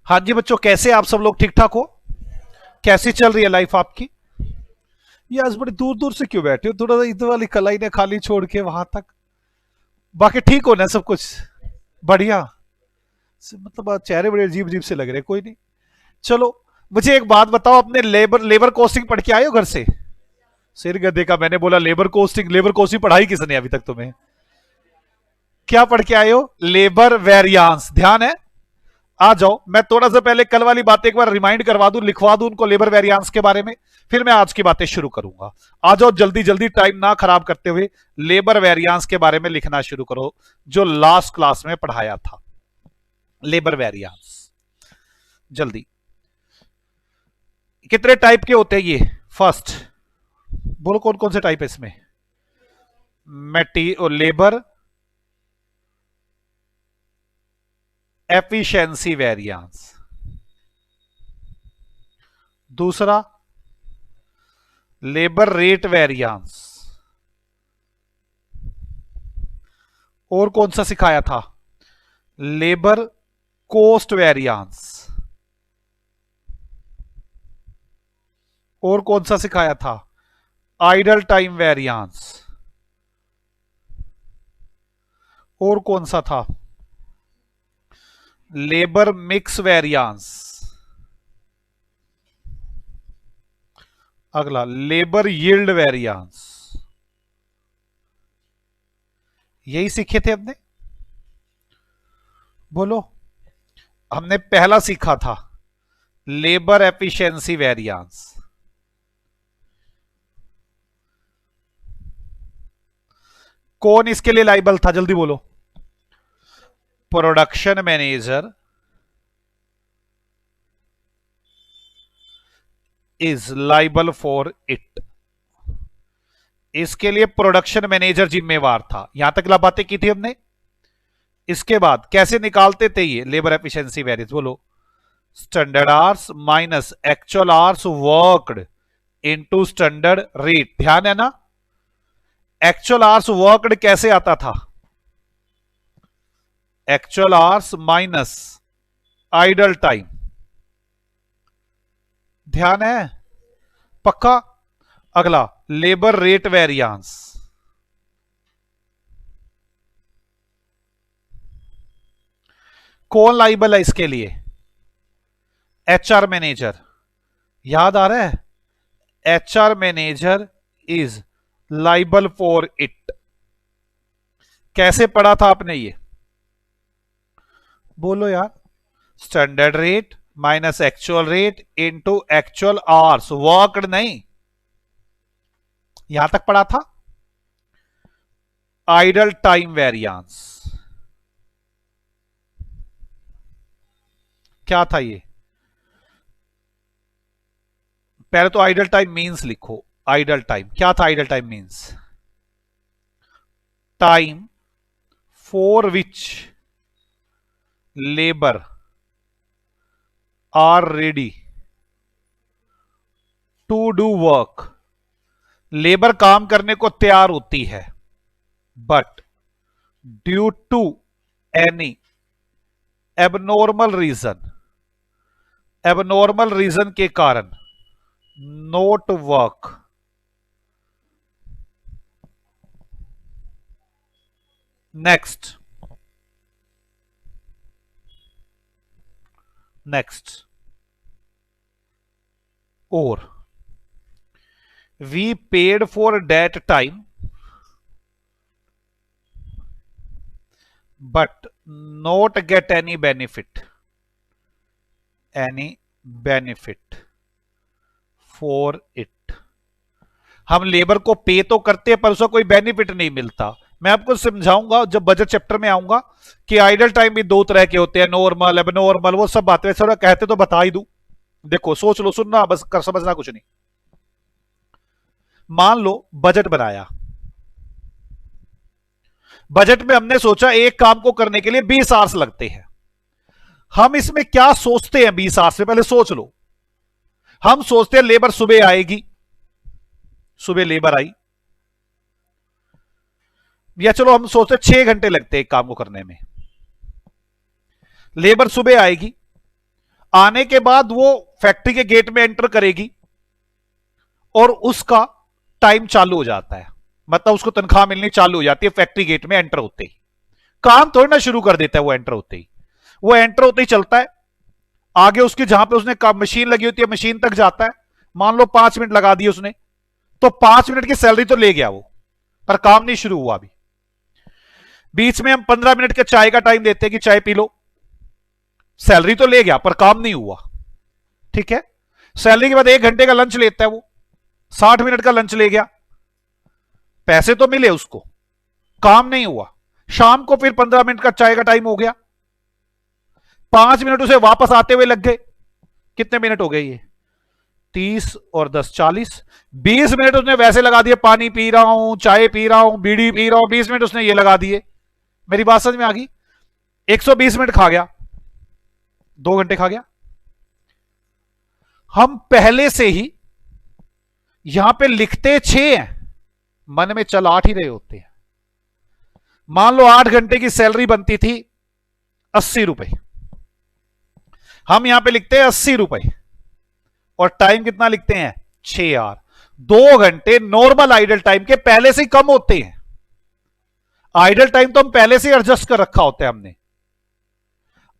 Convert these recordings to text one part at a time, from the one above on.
हाँ जी बच्चों, कैसे आप सब लोग? ठीक ठाक हो? कैसी चल रही है लाइफ आपकी? ये आज बड़े दूर दूर से क्यों बैठे हो? थोड़ा सा इधर वाली कलाई ने खाली छोड़ के वहां तक। बाकी ठीक हो ना सब कुछ? बढ़िया। मतलब आज चेहरे बड़े अजीब अजीब से लग रहे हैं। कोई नहीं, चलो। मुझे एक बात बताओ, अपने लेबर लेबर कोस्टिंग पढ़ के आए हो घर से? सिर गद्दे का, मैंने बोला लेबर कोस्टिंग। लेबर कोस्टिंग पढ़ाई किसने अभी तक तुम्हें? क्या पढ़ के आए हो? लेबर वेरियांस, ध्यान है? आ जाओ, मैं थोड़ा सा पहले कल वाली बातें एक बार रिमाइंड करवा दूं, लिखवा दूं उनको लेबर वेरियांस के बारे में, फिर मैं आज की बातें शुरू करूंगा। आ जाओ जल्दी जल्दी, टाइम ना खराब करते हुए लेबर वेरियांस के बारे में लिखना शुरू करो, जो लास्ट क्लास में पढ़ाया था। लेबर वेरियांस जल्दी। कितने टाइप के होते हैं ये? फर्स्ट बोलो, कौन कौन से टाइप है इसमें? Labour efficiency variance. दूसरा लेबर रेट वेरियांस। और कौन सा सिखाया था? Labour cost variance. और कौन सा सिखाया था? Idle time variance. और कौन सा था? Labour mix variance. अगला लेबर यील्ड वेरियांस। यही सीखे थे हमने? बोलो। हमने पहला सीखा था लेबर एफिशिएंसी वेरियांस। कौन इसके लिए लाइबल था? जल्दी बोलो। Production manager is liable for it. इसके लिए प्रोडक्शन मैनेजर जिम्मेवार था। यहां तक बातें की थी हमने। इसके बाद कैसे निकालते थे ये लेबर एफिशिएंसी वेरियंस? बोलो। Standard hours minus actual hours worked into standard rate. ध्यान है ना? एक्चुअल आवर्स वर्कड कैसे आता था? Actual hours minus idle time. ध्यान है? पक्का? अगला लेबर रेट वेरियांस। कौन लाइबल है इसके लिए? HR manager. याद आ रहा है? HR manager is liable for it. कैसे पढ़ा था आपने ये? बोलो यार। Standard rate minus actual rate into actual hours worked. नहीं, यहां तक पढ़ा था। Idle time variance. क्या था ये? पहले तो आइडल टाइम मींस लिखो। आइडल टाइम क्या था? Idle time means time for which labour are ready to do work. Labour काम करने को तैयार होती है, but due to any abnormal reason के कारण नोट वर्क। नेक्स्ट और we paid for date time but not get any benefit for it. हम लेबर को पे तो करते हैं पर उसका कोई बेनिफिट नहीं मिलता। मैं आपको समझाऊंगा जब बजट चैप्टर में आऊंगा कि आइडल टाइम भी दो तरह के होते हैं, नॉर्मल एबनॉर्मल, वो सब बातें थोड़ा कहते तो बता ही दूं। देखो, सोच लो, सुनना बस, कर समझना कुछ नहीं। मान लो बजट बनाया। बजट में हमने सोचा एक काम को करने के लिए 20 आवर्स लगते हैं। हम इसमें क्या सोचते हैं 20 आवर्स से? पहले सोच लो। हम सोचते हैं लेबर सुबह आएगी, सुबह लेबर आई, या चलो हम सोचते 6 घंटे लगते हैं एक काम को करने में। लेबर सुबह आएगी, आने के बाद वो फैक्ट्री के गेट में एंटर करेगी और उसका टाइम चालू हो जाता है, मतलब उसको तनख्वाह मिलनी चालू हो जाती है फैक्ट्री गेट में एंटर होते ही। काम थोड़ी ना शुरू कर देता है वो एंटर होते ही, वो एंटर होते ही चलता है आगे, उसकी जहां पे उसने मशीन लगी होती है मशीन तक जाता है। मान लो 5 मिनट लगा दिए उसने, तो 5 मिनट की सैलरी तो ले गया वो, पर काम नहीं शुरू हुआ अभी। बीच में हम 15 मिनट के चाय का टाइम देते हैं कि चाय पी लो, सैलरी तो ले गया पर काम नहीं हुआ। ठीक है, सैलरी के बाद 1 घंटे का लंच लेता है वो, 60 मिनट का लंच ले गया, पैसे तो मिले उसको, काम नहीं हुआ। शाम को फिर 15 मिनट का चाय का टाइम हो गया, 5 मिनट उसे वापस आते हुए लग गए, कितने मिनट हो गए ये, 30 और 10 40, 20 मिनट उसने वैसे लगा दिए, पानी पी रहा हूं, चाय पी रहा हूं, बीड़ी पी रहा हूं, 20 मिनट उसने ये लगा दिए। मेरी बात समझ में आ गई? 120 मिनट खा गया, 2 घंटे खा गया। हम पहले से ही यहां पे लिखते 6 हैं, मन में चल 8 ही रहे होते हैं। मान लो 8 घंटे की सैलरी बनती थी 80 रुपए, हम यहां पे लिखते हैं 80 रुपए, और टाइम कितना लिखते हैं 6 आवर। 2 घंटे नॉर्मल आइडल टाइम के पहले से ही कम होते हैं। आइडल टाइम तो हम पहले से एडजस्ट कर रखा होता है हमने।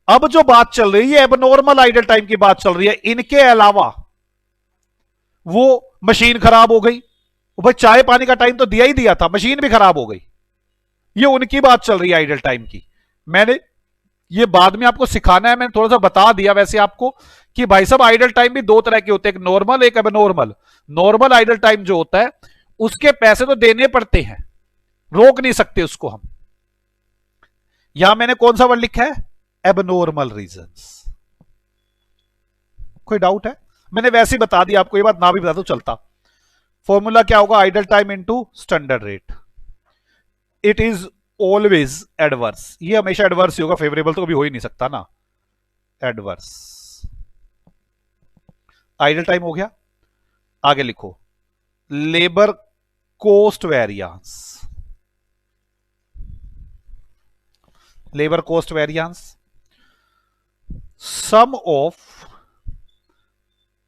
अब जो बात चल रही है एबनॉर्मल आइडल टाइम की बात चल रही है, इनके अलावा वो मशीन खराब हो गई, भाई चाय पानी का टाइम तो दिया ही दिया था, मशीन भी खराब हो गई, ये उनकी बात चल रही है आइडल टाइम की। मैंने ये बाद में आपको सिखाना है, मैंने थोड़ा सा बता दिया वैसे आपको कि भाई साहब आइडल टाइम भी 2 तरह के होते हैं, एक नॉर्मल एक एबनॉर्मल। नॉर्मल आइडल टाइम जो होता है उसके पैसे तो देने पड़ते हैं, रोक नहीं सकते उसको हम। यहां मैंने कौन सा वर्ड लिखा है, एबनॉर्मल रीजंस। कोई डाउट है? मैंने वैसे ही बता दिया आपको, ये बात ना भी बता दो चलता। फॉर्मूला क्या होगा, idle time into standard rate. It is always adverse, ये हमेशा एडवर्स ही होगा, फेवरेबल तो कभी हो ही नहीं सकता ना, एडवर्स। आइडल टाइम हो गया, आगे लिखो labour cost variance. Labour cost variance, sum of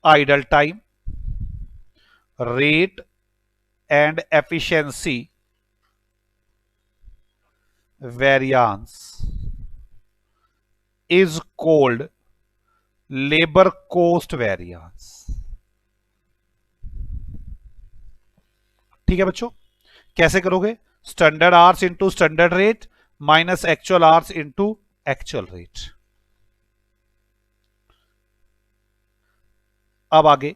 idle time, rate and efficiency variance is called labor cost variance। ठीक है बच्चों, कैसे करोगे, standard hours into standard rate minus actual hours into actual rate. अब आगे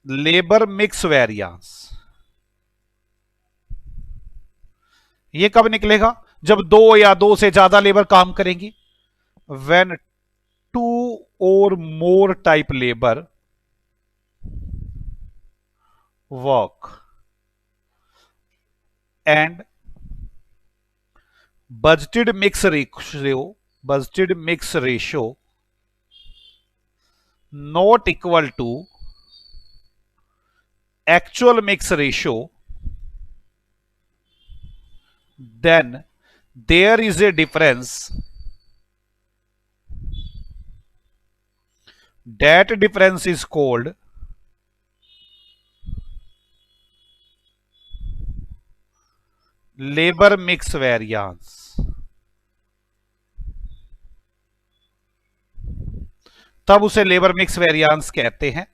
लेबर मिक्स वेरिएंस, ये कब निकलेगा, जब 2 या 2 से ज्यादा लेबर काम करेंगी। व्हेन 2 और मोर type labour work and budgeted mix ratio not equal to actual mix ratio, then there is a difference. That difference is called labor mix variance। तब उसे लेबर मिक्स वेरिएंस कहते हैं।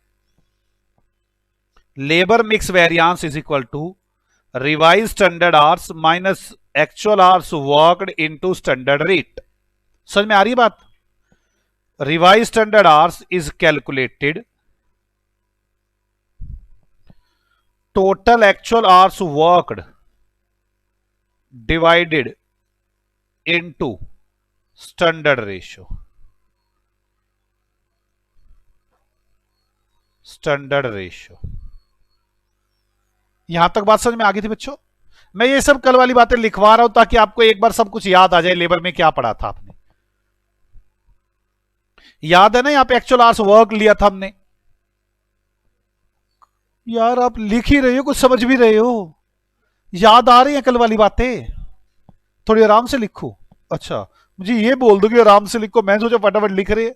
Labour mix variance is equal to revise standard hours minus actual hours worked into standard rate. समझ में आ रही है बात? Revise standard hours is calculated total actual hours worked divided into standard ratio. Standard ratio, यहां तक बात समझ में आ गई थी बच्चों? मैं ये सब कल वाली बातें लिखवा रहा हूं ताकि आपको एक बार सब कुछ याद आ जाए, लेबर में क्या पढ़ा था आपने। याद है ना, यहां पे एक्चुअल आवर्स वर्क लिया था हमने। यार आप लिख ही रहे हो, कुछ समझ भी रहे हो, याद आ रही है कल वाली बातें? थोड़ी आराम से लिखो। अच्छा, मुझे ये बोल दो कि आराम से लिखो, मैं सोचा फटाफट लिख रहे।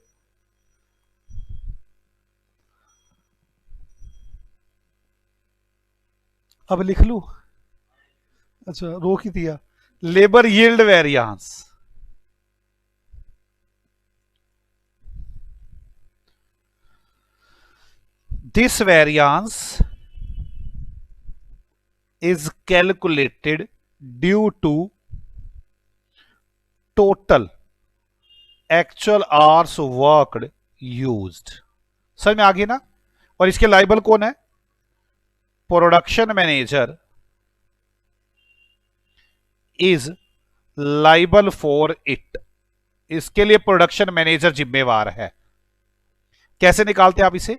अब लिख लू? अच्छा रोक ही दिया। Labour yield variance, this variance is calculated due to total actual hours worked used। समझ में आ गई ना? और इसके लाइबल कौन है? Production manager is liable for it. इसके लिए प्रोडक्शन मैनेजर जिम्मेवार है। कैसे निकालते हैं आप इसे?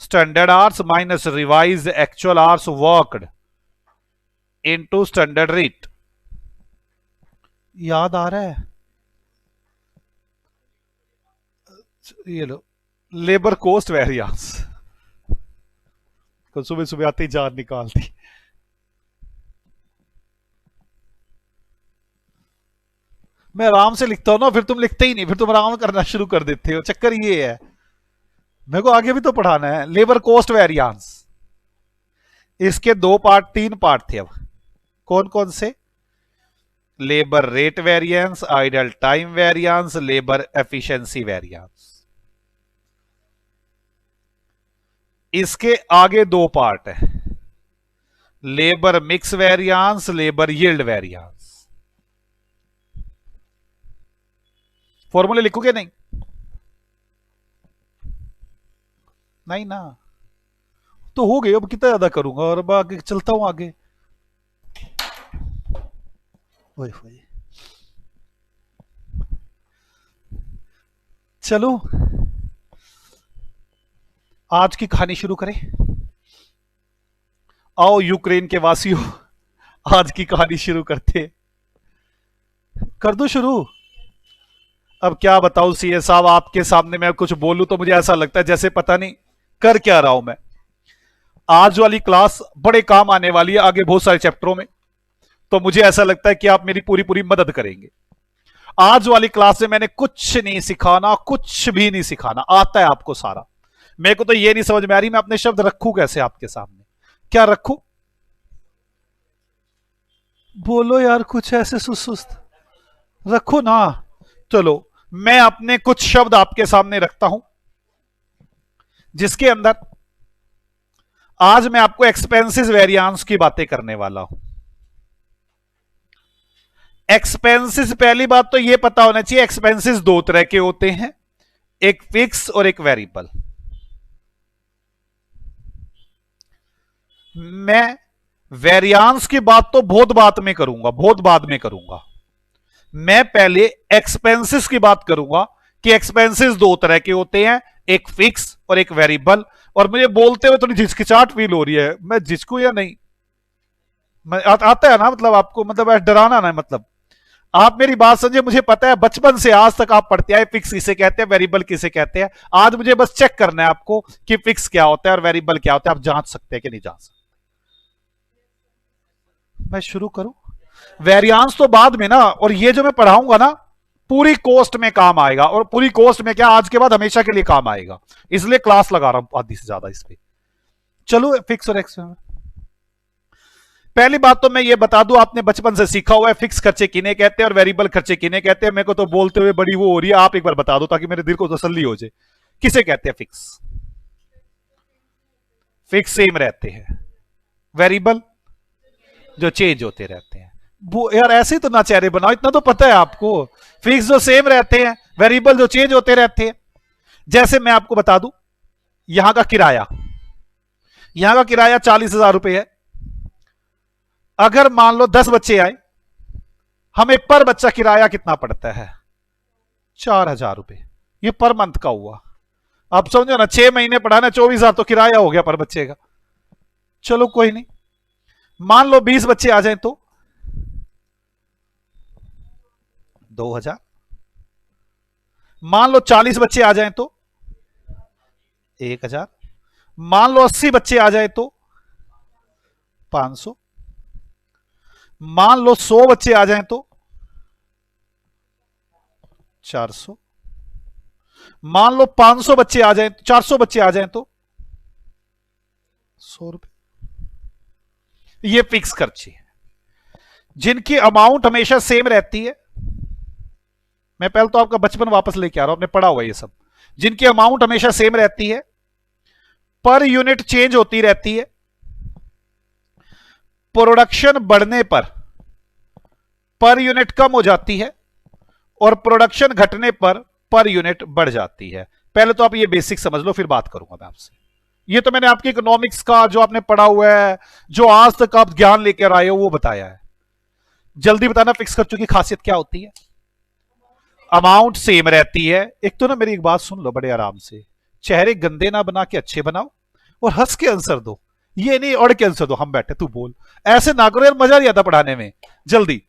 Standard hours minus revise actual hours worked into standard rate. याद आ रहा है? ये लो, लेबर कॉस्ट वेरियांस को सुबह सुबह आते ही जान निकाल दी। मैं आराम से लिखता हूं ना, फिर तुम लिखते ही नहीं, फिर तुम आराम करना शुरू कर देते हो। चक्कर ये है, मेरे को आगे भी तो पढ़ाना है। लेबर कॉस्ट वेरियांस, इसके दो पार्ट, तीन पार्ट थे। अब कौन कौन से? Labour rate variance, idle time variance, labour efficiency variance. इसके आगे दो पार्ट है, labour mix variance, labour yield variance. फॉर्मूले लिखोगे? नहीं नहीं ना, तो हो गए। अब कितना ज्यादा करूंगा, और अब आगे चलता हूं आगे। ओए होए, चलो आज की कहानी शुरू करें। आओ यूक्रेन के वासियों, आज की कहानी शुरू करते। कर दो शुरू। अब क्या बताऊं सीए साहब, आपके सामने मैं कुछ बोलूं तो मुझे ऐसा लगता है जैसे पता नहीं कर क्या रहा हूं मैं। आज वाली क्लास बड़े काम आने वाली है आगे बहुत सारे चैप्टरों में, तो मुझे ऐसा लगता है कि आप मेरी पूरी पूरी मदद करेंगे। आज वाली क्लास में मैंने कुछ नहीं सिखाना, कुछ भी नहीं सिखाना, आता है आपको सारा। मेरे को तो ये नहीं समझ में आ रही मैं अपने शब्द रखूं कैसे आपके सामने। क्या रखूं? बोलो यार, कुछ ऐसे सुस्त रखो ना। चलो मैं अपने कुछ शब्द आपके सामने रखता हूं, जिसके अंदर आज मैं आपको एक्सपेंसेस वेरिएंस की बातें करने वाला हूं। एक्सपेंसेस, पहली बात तो यह पता होना चाहिए एक्सपेंसेस दो तरह के होते हैं, एक फिक्स और एक वेरिएबल। मैं वेरिएंस की बात तो बहुत बाद में करूंगा, बहुत बाद में करूंगा। मैं पहले एक्सपेंसेस की बात करूंगा कि एक्सपेंसेस दो तरह के होते हैं, एक फिक्स और एक वेरिएबल। और मुझे बोलते हुए थोड़ी झिझकिचाहट फील हो रही है, मैं झिझकूं या नहीं? आता है ना, मतलब आपको, मतलब डराना ना, मतलब आप मेरी बात समझे। मुझे पता है बचपन से आज तक आप पढ़ते आए फिक्स किसे कहते हैं, वेरिएबल किसे कहते हैं। आज मुझे बस चेक करना है आपको कि फिक्स क्या होता है और वेरिएबल क्या होता है। आप जांच सकते हैं कि नहीं जांच सकते? मैं शुरू करूं? वेरिएंस तो बाद में ना, और ये जो मैं पढ़ाऊंगा ना पूरी कोस्ट में काम आएगा, और पूरी कोस्ट में क्या, आज के बाद हमेशा के लिए काम आएगा, इसलिए क्लास लगा रहा हूं आधी से ज्यादा इस पे। चलो फिक्स और एक्स। पहली बात तो मैं ये बता दूं, आपने बचपन से सीखा हुआ है फिक्स खर्चे किन्हें कहते हैं और वेरिएबल खर्चे किन्हें कहते हैं। मेरे को तो बोलते हुए बड़ी वो हो रही है, आप एक बार बता दो ताकि मेरे दिल को तसल्ली हो जाए। किसे कहते हैं फिक्स? फिक्स सेम रहते हैं, वेरिएबल जो चेंज होते रहते हैं। वो यार ऐसे ही तो ना चेहरे बनाओ, इतना तो पता है आपको। फिक्स जो सेम रहते हैं, वेरिएबल जो चेंज होते रहते हैं। जैसे मैं आपको बता दूं, यहां का किराया, यहां का किराया 40,000 रुपए है। अगर मान लो 10 बच्चे आए, हमें पर बच्चा किराया कितना पड़ता है? 4,000 रुपए। ये पर मंथ का हुआ। आप समझो ना, 6 महीने पढ़ाना, 24,000 तो किराया हो गया पर बच्चे का। चलो कोई नहीं, मान लो 20 बच्चे आ जाएं तो 2,000। मान लो 40 बच्चे आ जाएं तो 1,000। मान लो 80 बच्चे आ जाएं तो 500। मान लो 100 बच्चे आ जाएं तो 400। मान लो 500 बच्चे आ जाएं, 400 बच्चे आ जाएं तो 100 रुपए। ये फिक्स खर्चे हैं जिनकी अमाउंट हमेशा सेम रहती है। मैं पहले तो आपका बचपन वापस लेके आ रहा हूं, आपने पढ़ा हुआ ये सब। जिनकी अमाउंट हमेशा सेम रहती है, पर यूनिट चेंज होती रहती है, प्रोडक्शन बढ़ने पर यूनिट कम हो जाती है, और प्रोडक्शन घटने पर यूनिट बढ़ जाती है। पहले तो आप ये बेसिक समझ लो, फिर बात करूंगा मैं आपसे। ये तो मैंने आपके इकोनॉमिक्स का जो आपने पढ़ा हुआ है, जो आज तक आप ज्ञान लेकर आए हो, वो बताया है। जल्दी बताना फिक्स खर्चों की खासियत क्या होती है। अमाउंट सेम रहती है। एक तो ना मेरी एक बात सुन लो बड़े आराम से, चेहरे गंदे ना बना के अच्छे बनाओ, और हंस के आंसर दो, ये नहीं अड़ के आंसर दो। हम बैठे तू बोल, ऐसे ना करो यार, मजा नहीं आता पढ़ाने में। जल्दी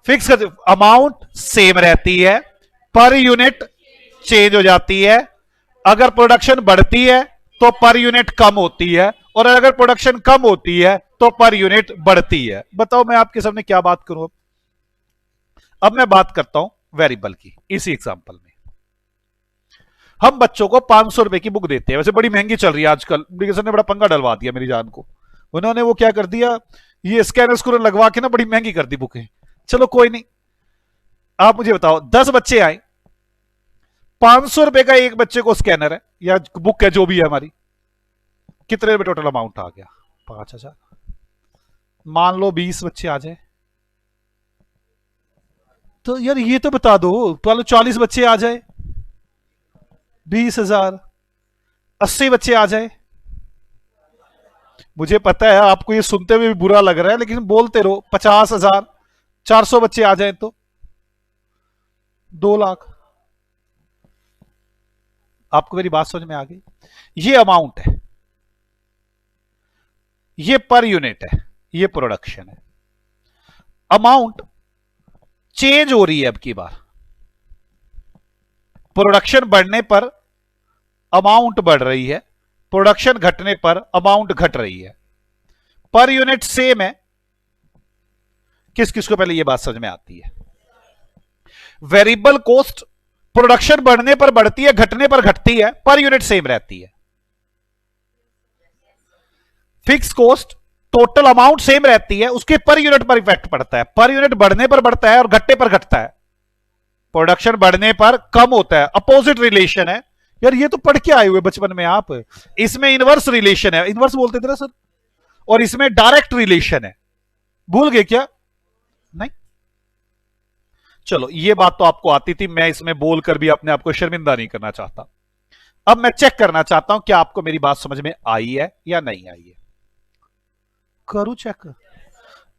फिक्स कर। अमाउंट सेम रहती है, पर यूनिट चेंज हो जाती है। अगर प्रोडक्शन बढ़ती है तो पर यूनिट कम होती है, और अगर प्रोडक्शन कम होती है तो पर यूनिट बढ़ती है। बताओ मैं आपके सामने क्या बात करूं। अब मैं बात करता हूं वेरिएबल की। इसी एग्जांपल में हम बच्चों को 500 रुपए की बुक देते हैं, वैसे बड़ी महंगी चल रही है आजकल, एप्लीकेशन ने बड़ा पंगा डलवा दिया मेरी जान को। उन्होंने वो क्या कर दिया, ये स्कैनर स्कूनर लगवा के ना बड़ी महंगी कर दी बुकें। चलो कोई नहीं, आप मुझे बताओ 10 बच्चे आए, 500 रुपए का एक बच्चे को स्कैनर है या बुक है जो भी है हमारी, कितने रुपए टोटल अमाउंट आ गया? 5,000। मान लो 20 बच्चे आ जाए तो यार ये तो बता दो, मान लो 40 बच्चे आ जाए 20,000, 80 बच्चे आ जाए। मुझे पता है आपको ये सुनते हुए भी बुरा लग रहा है, लेकिन बोलते रहो। 50,000, 400 बच्चे आ जाए तो 2 लाख। आपको मेरी बात समझ में आ गई? ये अमाउंट है, ये पर यूनिट है, ये प्रोडक्शन है। अमाउंट चेंज हो रही है अब की बार, प्रोडक्शन बढ़ने पर अमाउंट बढ़ रही है, प्रोडक्शन घटने पर अमाउंट घट रही है। पर यूनिट सेम है। किस किस को पहले ये बात समझ में आती है? वेरिएबल कॉस्ट प्रोडक्शन बढ़ने पर बढ़ती है, घटने पर घटती है, पर यूनिट सेम रहती है। Fix cost total amount same रहती है, उसके पर यूनिट पर इफेक्ट पड़ता है। पर यूनिट बढ़ने पर बढ़ता है और घटने पर घटता है। प्रोडक्शन बढ़ने पर कम होता है, अपोजिट रिलेशन है। यार ये तो पढ़ के आए हुए बचपन में आप। इसमें इनवर्स रिलेशन है, इनवर्स बोलते थे ना सर, और इसमें डायरेक्ट रिलेशन है। भूल गए क्या? नहीं। चलो ये बात तो आपको आती थी, मैं इसमें बोलकर भी अपने आप को शर्मिंदा नहीं करना चाहता। अब मैं चेक करना चाहता हूं कि आपको मेरी बात समझ में आई है या नहीं आई है। करूं चेक?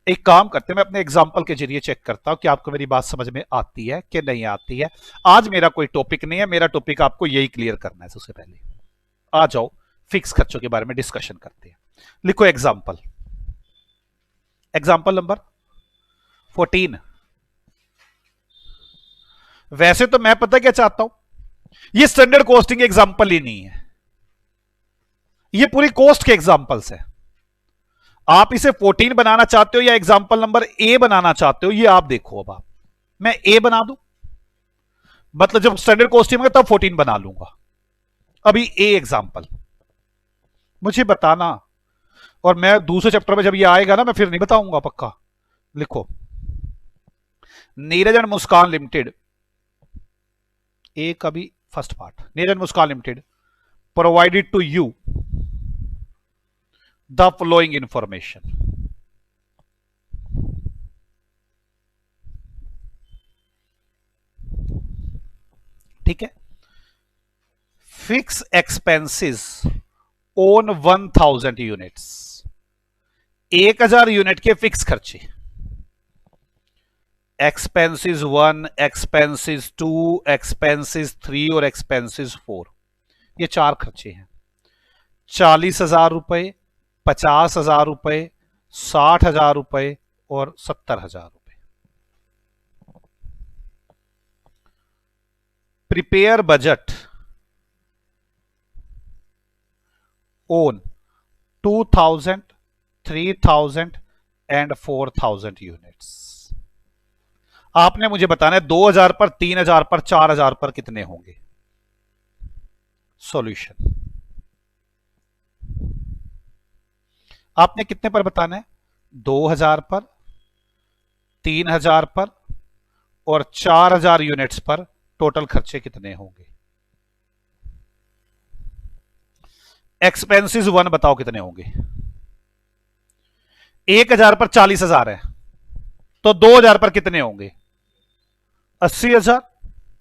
एक काम करते हैं, मैं अपने एग्जाम्पल के जरिए चेक करता हूं कि आपको मेरी बात समझ में आती है कि नहीं आती है। आज मेरा कोई टॉपिक नहीं है, मेरा टॉपिक आपको यही क्लियर करना है। सबसे पहले आ जाओ फिक्स खर्चों के बारे में डिस्कशन करते हैं। लिखो एग्जाम्पल, एग्जाम्पल नंबर 14। वैसे तो मैं पता क्या चाहता हूं, ये स्टैंडर्ड कॉस्टिंग एग्जाम्पल ही नहीं है, ये पूरी कॉस्ट के एग्जाम्पल्स है। आप इसे 14 बनाना चाहते हो या एग्जाम्पल नंबर ए बनाना चाहते हो, ये आप देखो। अब आप, मैं ए बना दूं, मतलब जब स्टैंडर्ड कॉस्टिंग में तब 14 बना लूंगा। अभी ए एग्जाम्पल मुझे बताना, और मैं दूसरे चैप्टर में जब ये आएगा ना, मैं फिर नहीं बताऊंगा पक्का। लिखो, Neeraj and Muskan limited, A का भी first part, Neeraj and Muskan limited provided to you the following information. ठीक है, fix expenses on 1000 units, 1000 unit के फिक्स खर्चे। एक्सपेंसेस 1, एक्सपेंसेस 2, एक्सपेंसेस 3 और एक्सपेंसेस 4, ये 4 खर्चे हैं। 40,000 रुपए, 50,000 रुपए, 60,000 रुपए और 70,000 रुपए। Prepare budget own 2,000, 3,000 and 4,000 units. आपने मुझे बताना है 2,000 पर, 3,000 पर, 4,000 पर कितने होंगे। सॉल्यूशन, आपने कितने पर बताना है? 2,000 पर, 3,000 पर और 4,000 यूनिट्स पर टोटल खर्चे कितने होंगे? एक्सपेंसेस 1 बताओ कितने होंगे? 1,000 पर 40,000 है, तो 2,000 पर कितने होंगे? 80,000।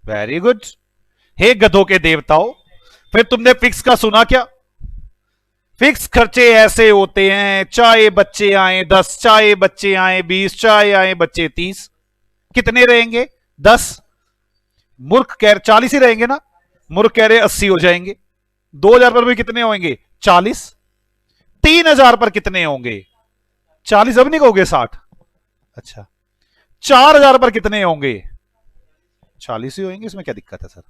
Very good. हे गधों के देवताओं, फिर तुमने फिक्स का सुना क्या? फिक्स खर्चे ऐसे होते हैं, चाहे बच्चे आए 10, चाहे बच्चे आए 20, चाहे आए बच्चे 30, कितने रहेंगे? 10। मूर्ख कह रहे 40 ही रहेंगे ना, मूर्ख कह रहे 80 हो जाएंगे। 2,000 पर भी कितने होंगे? 40। 3,000 पर कितने होंगे? 40। अब नहीं कहोगे 60? अच्छा। 4,000 पर कितने होंगे? 40 ही होंगे, इसमें क्या दिक्कत है सर?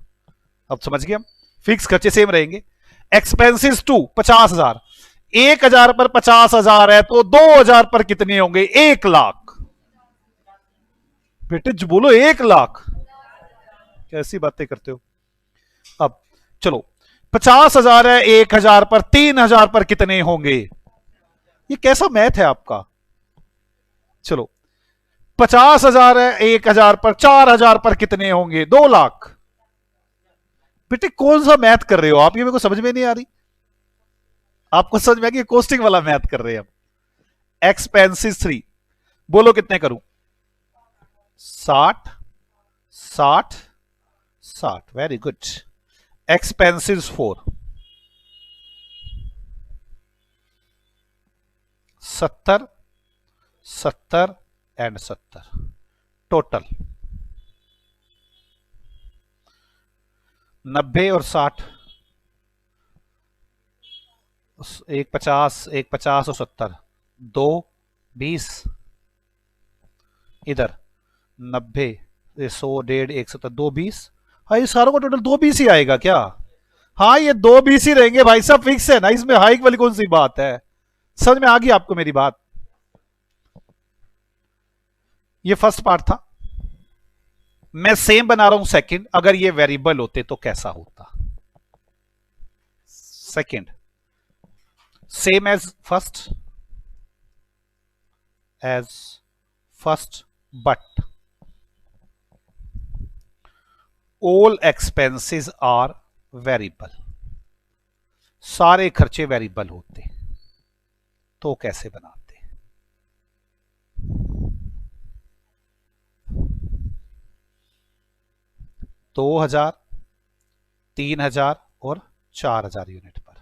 अब समझ गए हम, फिक्स खर्चे सेम रहेंगे। एक्सपेंसेस 2 50,000, 1,000 पर 50,000 है, तो 2,000 पर कितने होंगे? 1,00,000। बेटे जो बोलो 1,00,000, कैसी बातें करते हो? अब चलो, 50,000 है, 1,000 पर, 3,000 पर कितने होंगे? ये कैसा मैथ है आपका? चलो, 50,000 है, 1,000 पर, 4,000 पर कितने होंगे? 2,00,000। बेटे कौन सा मैथ कर रहे हो आप? ये मेरे को समझ में नहीं आ रही। आपको समझ में आ गई? कोस्टिंग वाला मैथ कर रहे हैं हम। एक्सपेंसिस 3 बोलो कितने करूं? 60, 60, 60। Very good. Expenses 4 70, 70 and 70, total 90 और 60, एक 50, एक 50 और 70, 2 20, इधर 90, 100, 150, 170, 2 20। हाँ, ये सारों का टोटल 2 20 ही आएगा क्या? हाँ, ये 2 20 ही रहेंगे भाई साहब, फिक्स है ना, इसमें हाइक वाली कौन सी बात है? समझ में आ गई आपको मेरी बात? ये फर्स्ट पार्ट था। मैं सेम बना रहा हूं सेकंड। अगर ये वेरिएबल होते तो कैसा होता? Second same as first, but all expenses are variable. सारे खर्चे वेरिएबल होते तो कैसे बनाते? 2,000, 3,000 और 4,000 यूनिट पर।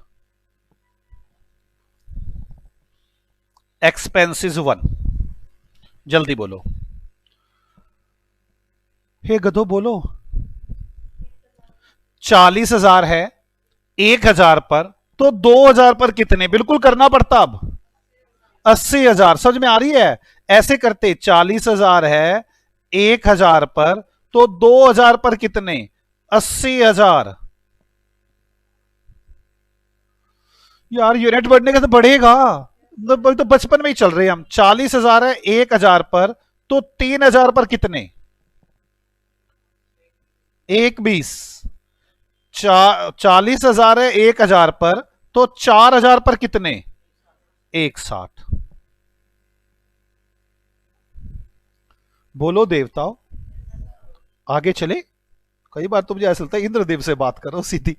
एक्सपेंसेस 1 जल्दी बोलो। हे गधो बोलो। 40,000 है 1,000 पर, तो 2,000 पर कितने? बिल्कुल करना पड़ता। अब 80,000 समझ में आ रही है? ऐसे करते 40,000 है 1,000 पर, तो 2,000 पर कितने? 80,000। यार यूनिट बढ़ने का तो बढ़ेगा, तो बचपन में ही चल रहे हैं हम। 40,000 है 1,000 पर, तो 3,000 पर कितने? 1,20। 40,000 है 1,000 पर, तो 4,000 पर कितने? 1,60। बोलो देवताओं, आगे चले। कई बार तो मुझे ऐसा लगता है इंद्रदेव से बात करो सीधी।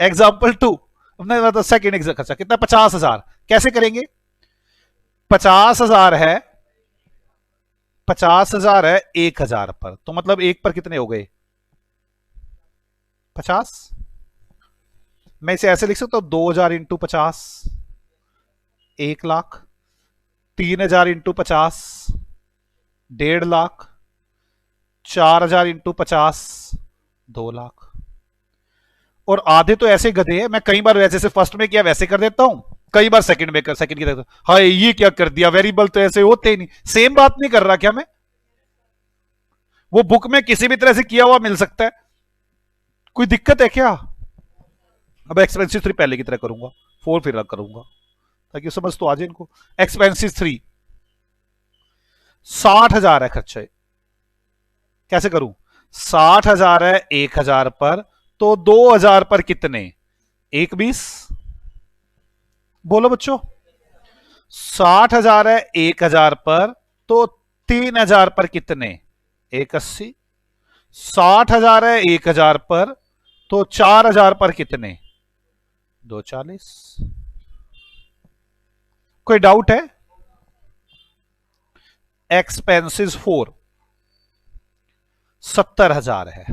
एग्जाम्पल 2, अपने सेकेंड खर्चा कितना? 50,000। कैसे करेंगे? 50,000 है, 50,000 है 1,000 पर, तो मतलब एक पर कितने हो गए? 50। मैं इसे ऐसे लिख सकता हूं, 2,000 इंटू 50 1,00,000, 3,000 इंटू 50 1,50,000, 4,000 इंटू 50 2,00,000। और आधे तो ऐसे गधे हैं, मैं कई बार जैसे फर्स्ट में किया वैसे कर देता हूं, कई बार सेकंड में कर, सेकंड की देता हूं। हाय ये क्या कर दिया, वेरिएबल तो ऐसे होते ही नहीं। सेम बात नहीं कर रहा क्या मैं? वो बुक में किसी भी तरह से किया हुआ मिल सकता है, कोई दिक्कत है क्या? अब एक्सपेंसिस 3 पहले की तरह करूंगा, 4 फिर करूंगा ताकि समझ तो आ जाए इनको। एक्सपेंसिस 3 60,000 है खर्चे। कैसे करूं? 60,000 है 1,000 पर, तो 2,000 पर कितने? 1,20। बोलो बच्चों, 60,000 है 1,000 पर, तो 3,000 पर कितने? 180। 60,000 है 1,000 पर, तो 4,000 पर कितने? 240। कोई डाउट है? एक्सपेंसिस 4 70,000 है।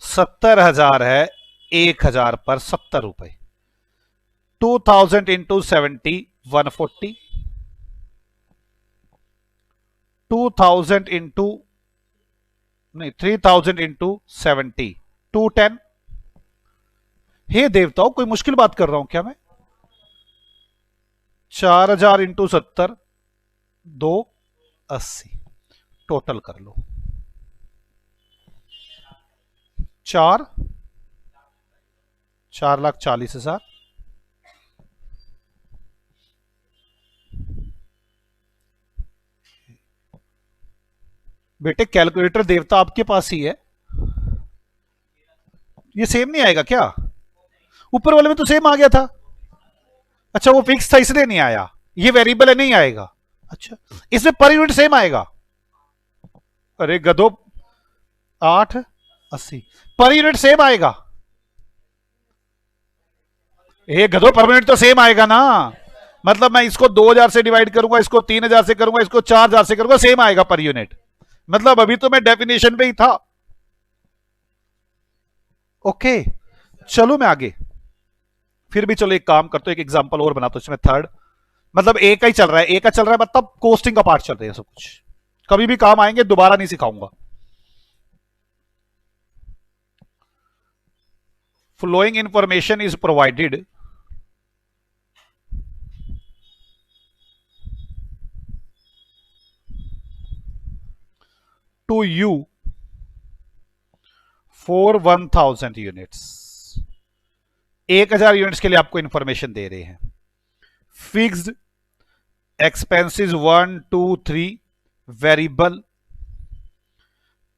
70,000 है 1,000 पर 70 रुपए। 2,000 इंटू 70 140। 2,000 इंटू नहीं 3,000 इंटू 70 210। हे देवताओं, कोई मुश्किल बात कर रहा हूं क्या मैं? 4,000 इंटू 70 280। टोटल कर लो। 4,40,000। बेटे कैलकुलेटर देवता आपके पास ही है। ये सेम नहीं आएगा क्या? ऊपर वाले में तो सेम आ गया था। अच्छा वो फिक्स था इसलिए नहीं आया। ये वेरिएबल है नहीं आएगा। अच्छा इसमें पर यूनिट सेम आएगा। अरे गधो 880 पर यूनिट सेम आएगा। ये गधो पर यूनिट तो सेम आएगा ना। मतलब मैं इसको 2,000 से डिवाइड करूंगा, इसको 3,000 से करूंगा, इसको 4,000 से करूंगा, सेम आएगा पर यूनिट। मतलब अभी तो मैं डेफिनेशन पे ही था। ओके चलो मैं आगे। फिर भी चलो एक काम करते हो, एक एग्जांपल और बनाता हूं इसमें थर्ड। मतलब एक का ही चल रहा है, एक का चल रहा है, मतलब कोस्टिंग का पार्ट चल रहा है सब कुछ। कभी भी काम आएंगे, दोबारा नहीं सिखाऊंगा। Flowing information is provided to you for 1,000 units. 1,000 units के लिए आपको इंफॉर्मेशन दे रहे हैं। Fixed expenses 1 2 3, variable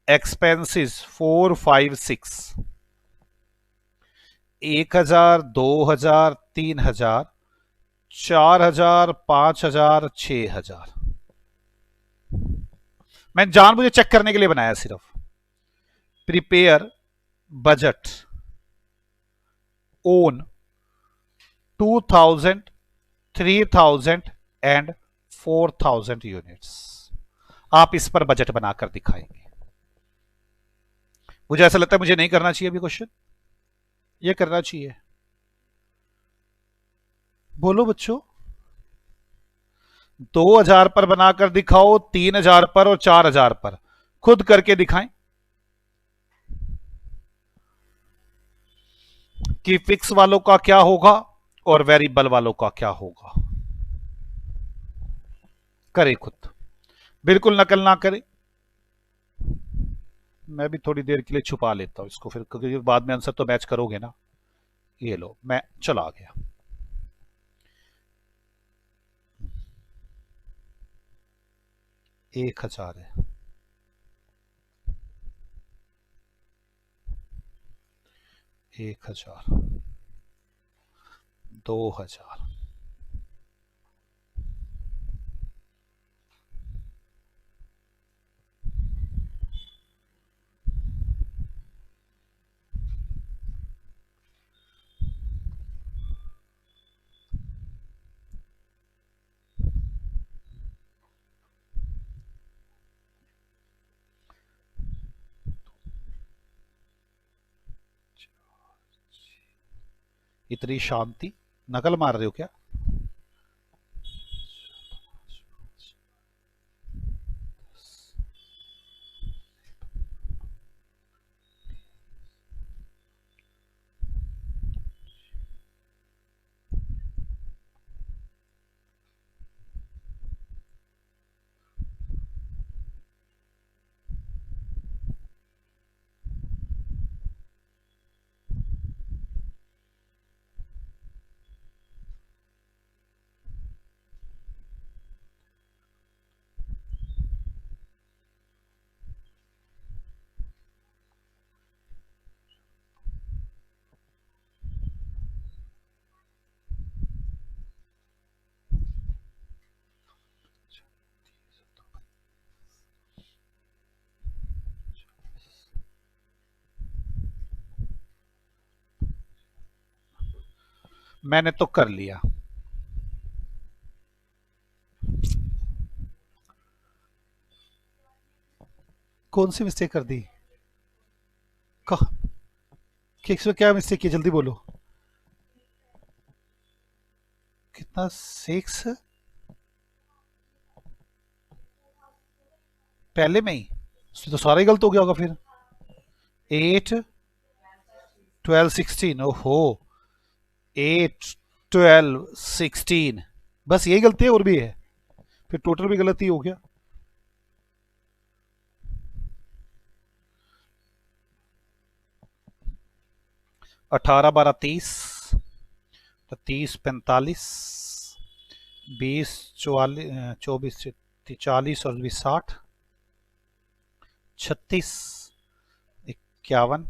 expenses 4 5 6। 1,000 2,000 3,000 4,000 5,000 6,000। मैं जानबूझे चेक करने के लिए बनाया सिर्फ। Prepare budget own 2,000 3,000 and 4,000 units. आप इस पर बजट बनाकर दिखाएंगे। मुझे ऐसा लगता है मुझे नहीं करना चाहिए अभी क्वेश्चन, ये करना चाहिए। बोलो बच्चों। 2,000 पर बनाकर दिखाओ, 3,000 पर और 4,000 पर। खुद करके दिखाएं कि फिक्स वालों का क्या होगा और वेरिएबल वालों का क्या होगा। करें खुद, बिल्कुल नकल ना करें। मैं भी थोड़ी देर के लिए छुपा लेता हूं इसको, फिर क्योंकि बाद में आंसर तो मैच करोगे ना। ये लो मैं चला गया। एक 1,000 है, 1,000 2,000 इतनी शांति, नकल मार रहे हो क्या? मैंने तो कर लिया। कौन सी मिस्टेक कर दी? कहा कि इसमें क्या मिस्टेक की, जल्दी बोलो। कितना? 6 पहले में ही तो सारा ही गलत हो गया होगा फिर। 8 12 16, ओहो 8 12 16, बस यही गलती है और भी है? फिर टोटल भी गलत ही हो गया। 18 12 30, तो 30 45, 20 44, 24 40 और 20 60, 36 51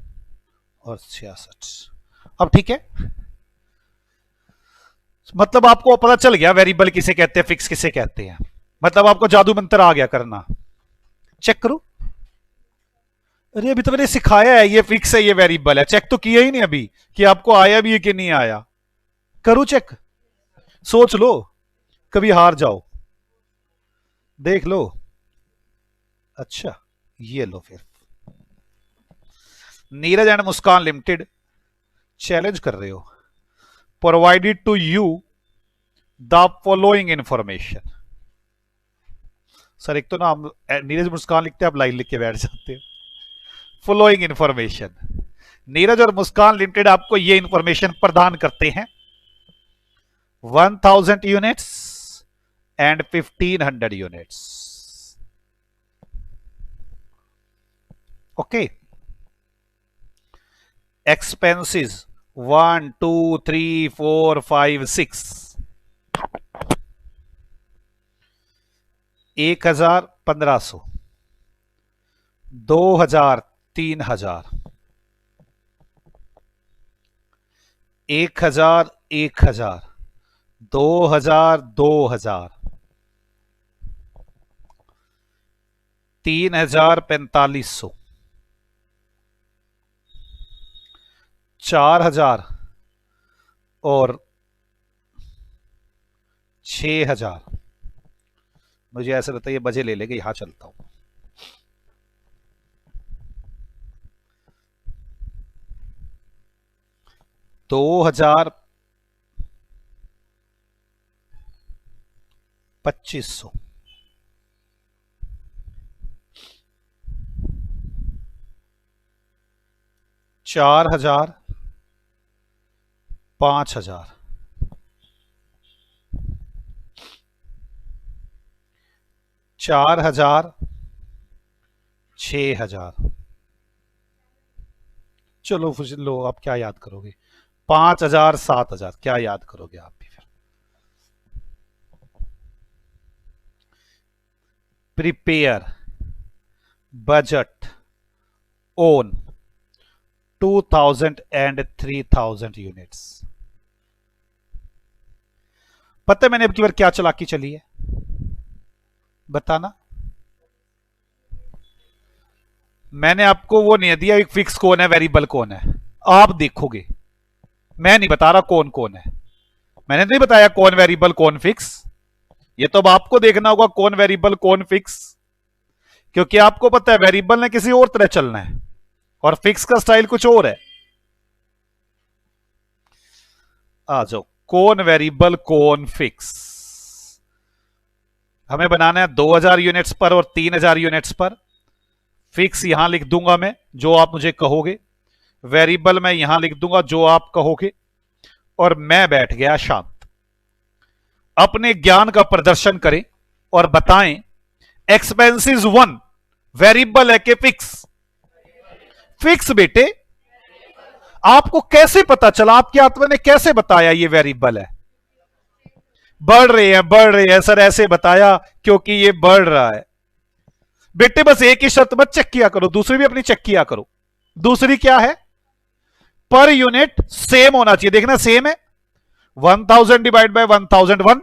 और 66। अब ठीक है, मतलब आपको पता चल गया वेरिएबल किसे कहते हैं, फिक्स किसे कहते हैं। मतलब आपको जादू मंत्र आ गया करना। चेक करो। अरे अभी तो मैंने सिखाया है, ये फिक्स है ये वेरिएबल है, चेक तो किया ही नहीं अभी कि आपको आया भी है कि नहीं आया। करो चेक, सोच लो, कभी हार जाओ, देख लो। अच्छा ये लो फिर, Neeraj and Muskan limited challenge कर रहे हो। Provided to you the following information. Sir एक तो ना हम नीरज मुस्कान लिखते हैं, आप लाइन लिख के बैठ जाते हो। फॉलोइंग इंफॉर्मेशन, नीरज और मुस्कान लिमिटेड आपको ये इंफॉर्मेशन प्रदान करते हैं। 1000 units and 1500 units. Okay, expenses 1 2 3 4 5 6, 1000 1500, 2000 3000, 1000 1000, 2000 2000, 3000 4500, 4000 और 6000। मुझे ऐसा लगता है ये बजे ले लेंगे, यहां चलता हूं। दो 2500, 4000 5000, 4000 6000। चलो लो, आप क्या याद करोगे? 5000 7000, क्या याद करोगे आप भी फिर? Prepare budget own 2000 and 3000 units. पता है मैंने अब की बार क्या चालाकी चली है, बताना। मैंने आपको वो नहीं दिया एक फिक्स कौन है वेरिएबल कौन है, आप देखोगे। मैं नहीं बता रहा कौन कौन है, मैंने नहीं बताया कौन वेरिएबल कौन फिक्स। ये तो अब आपको देखना होगा कौन वेरिएबल कौन फिक्स, क्योंकि आपको पता है वेरिएबल ने किसी और तरह चलना है और फिक्स का स्टाइल कुछ और है। आ जाओ, कौन वेरिएबल कौन फिक्स हमें बनाना है 2000 यूनिट्स पर और 3000 यूनिट्स पर। फिक्स यहां लिख दूंगा मैं जो आप मुझे कहोगे, वेरिएबल मैं यहां लिख दूंगा जो आप कहोगे, और मैं बैठ गया शांत। अपने ज्ञान का प्रदर्शन करें और बताएं एक्सपेंसेस 1 वेरिएबल है कि फिक्स? फिक्स बेटे। आपको कैसे पता चला, आपकी आत्मा ने कैसे बताया ये वेरिएबल है? बढ़ रहे हैं सर, ऐसे बताया क्योंकि ये बढ़ रहा है। बेटे बस एक ही शर्त मत चेक किया करो, दूसरी भी अपनी चेक किया करो। दूसरी क्या है? पर यूनिट सेम होना चाहिए। देखना सेम है, 1000 डिवाइड बाय 1000 1,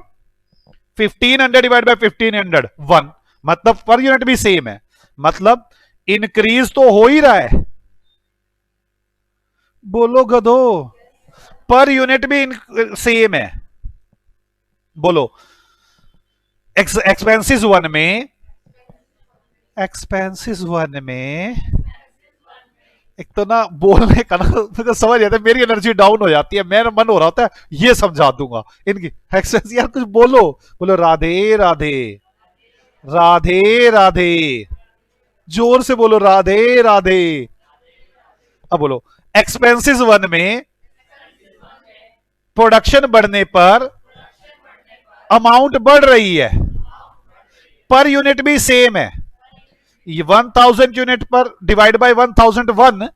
1500 डिवाइड बाय 1500 1, मतलब पर यूनिट भी सेम है, मतलब इंक्रीज तो हो ही रहा है। बोलो गधो, पर यूनिट भी सेम है। बोलो एक्सपेंसिस वन में, एक्सपेंसिस वन में एक तो ना बोलने का ना मुझे समझ आता है, मेरी एनर्जी डाउन हो जाती है, मेरा मन हो रहा होता है ये समझा दूंगा इनकी एक्सपेंस। यार कुछ बोलो, बोलो राधे राधे, राधे राधे, जोर से बोलो राधे राधे। अब बोलो एक्सपेंसिस वन में प्रोडक्शन बढ़ने पर अमाउंट बढ़ रही है, पर यूनिट भी सेम है। 1000 यूनिट पर डिवाइड बाय 1001,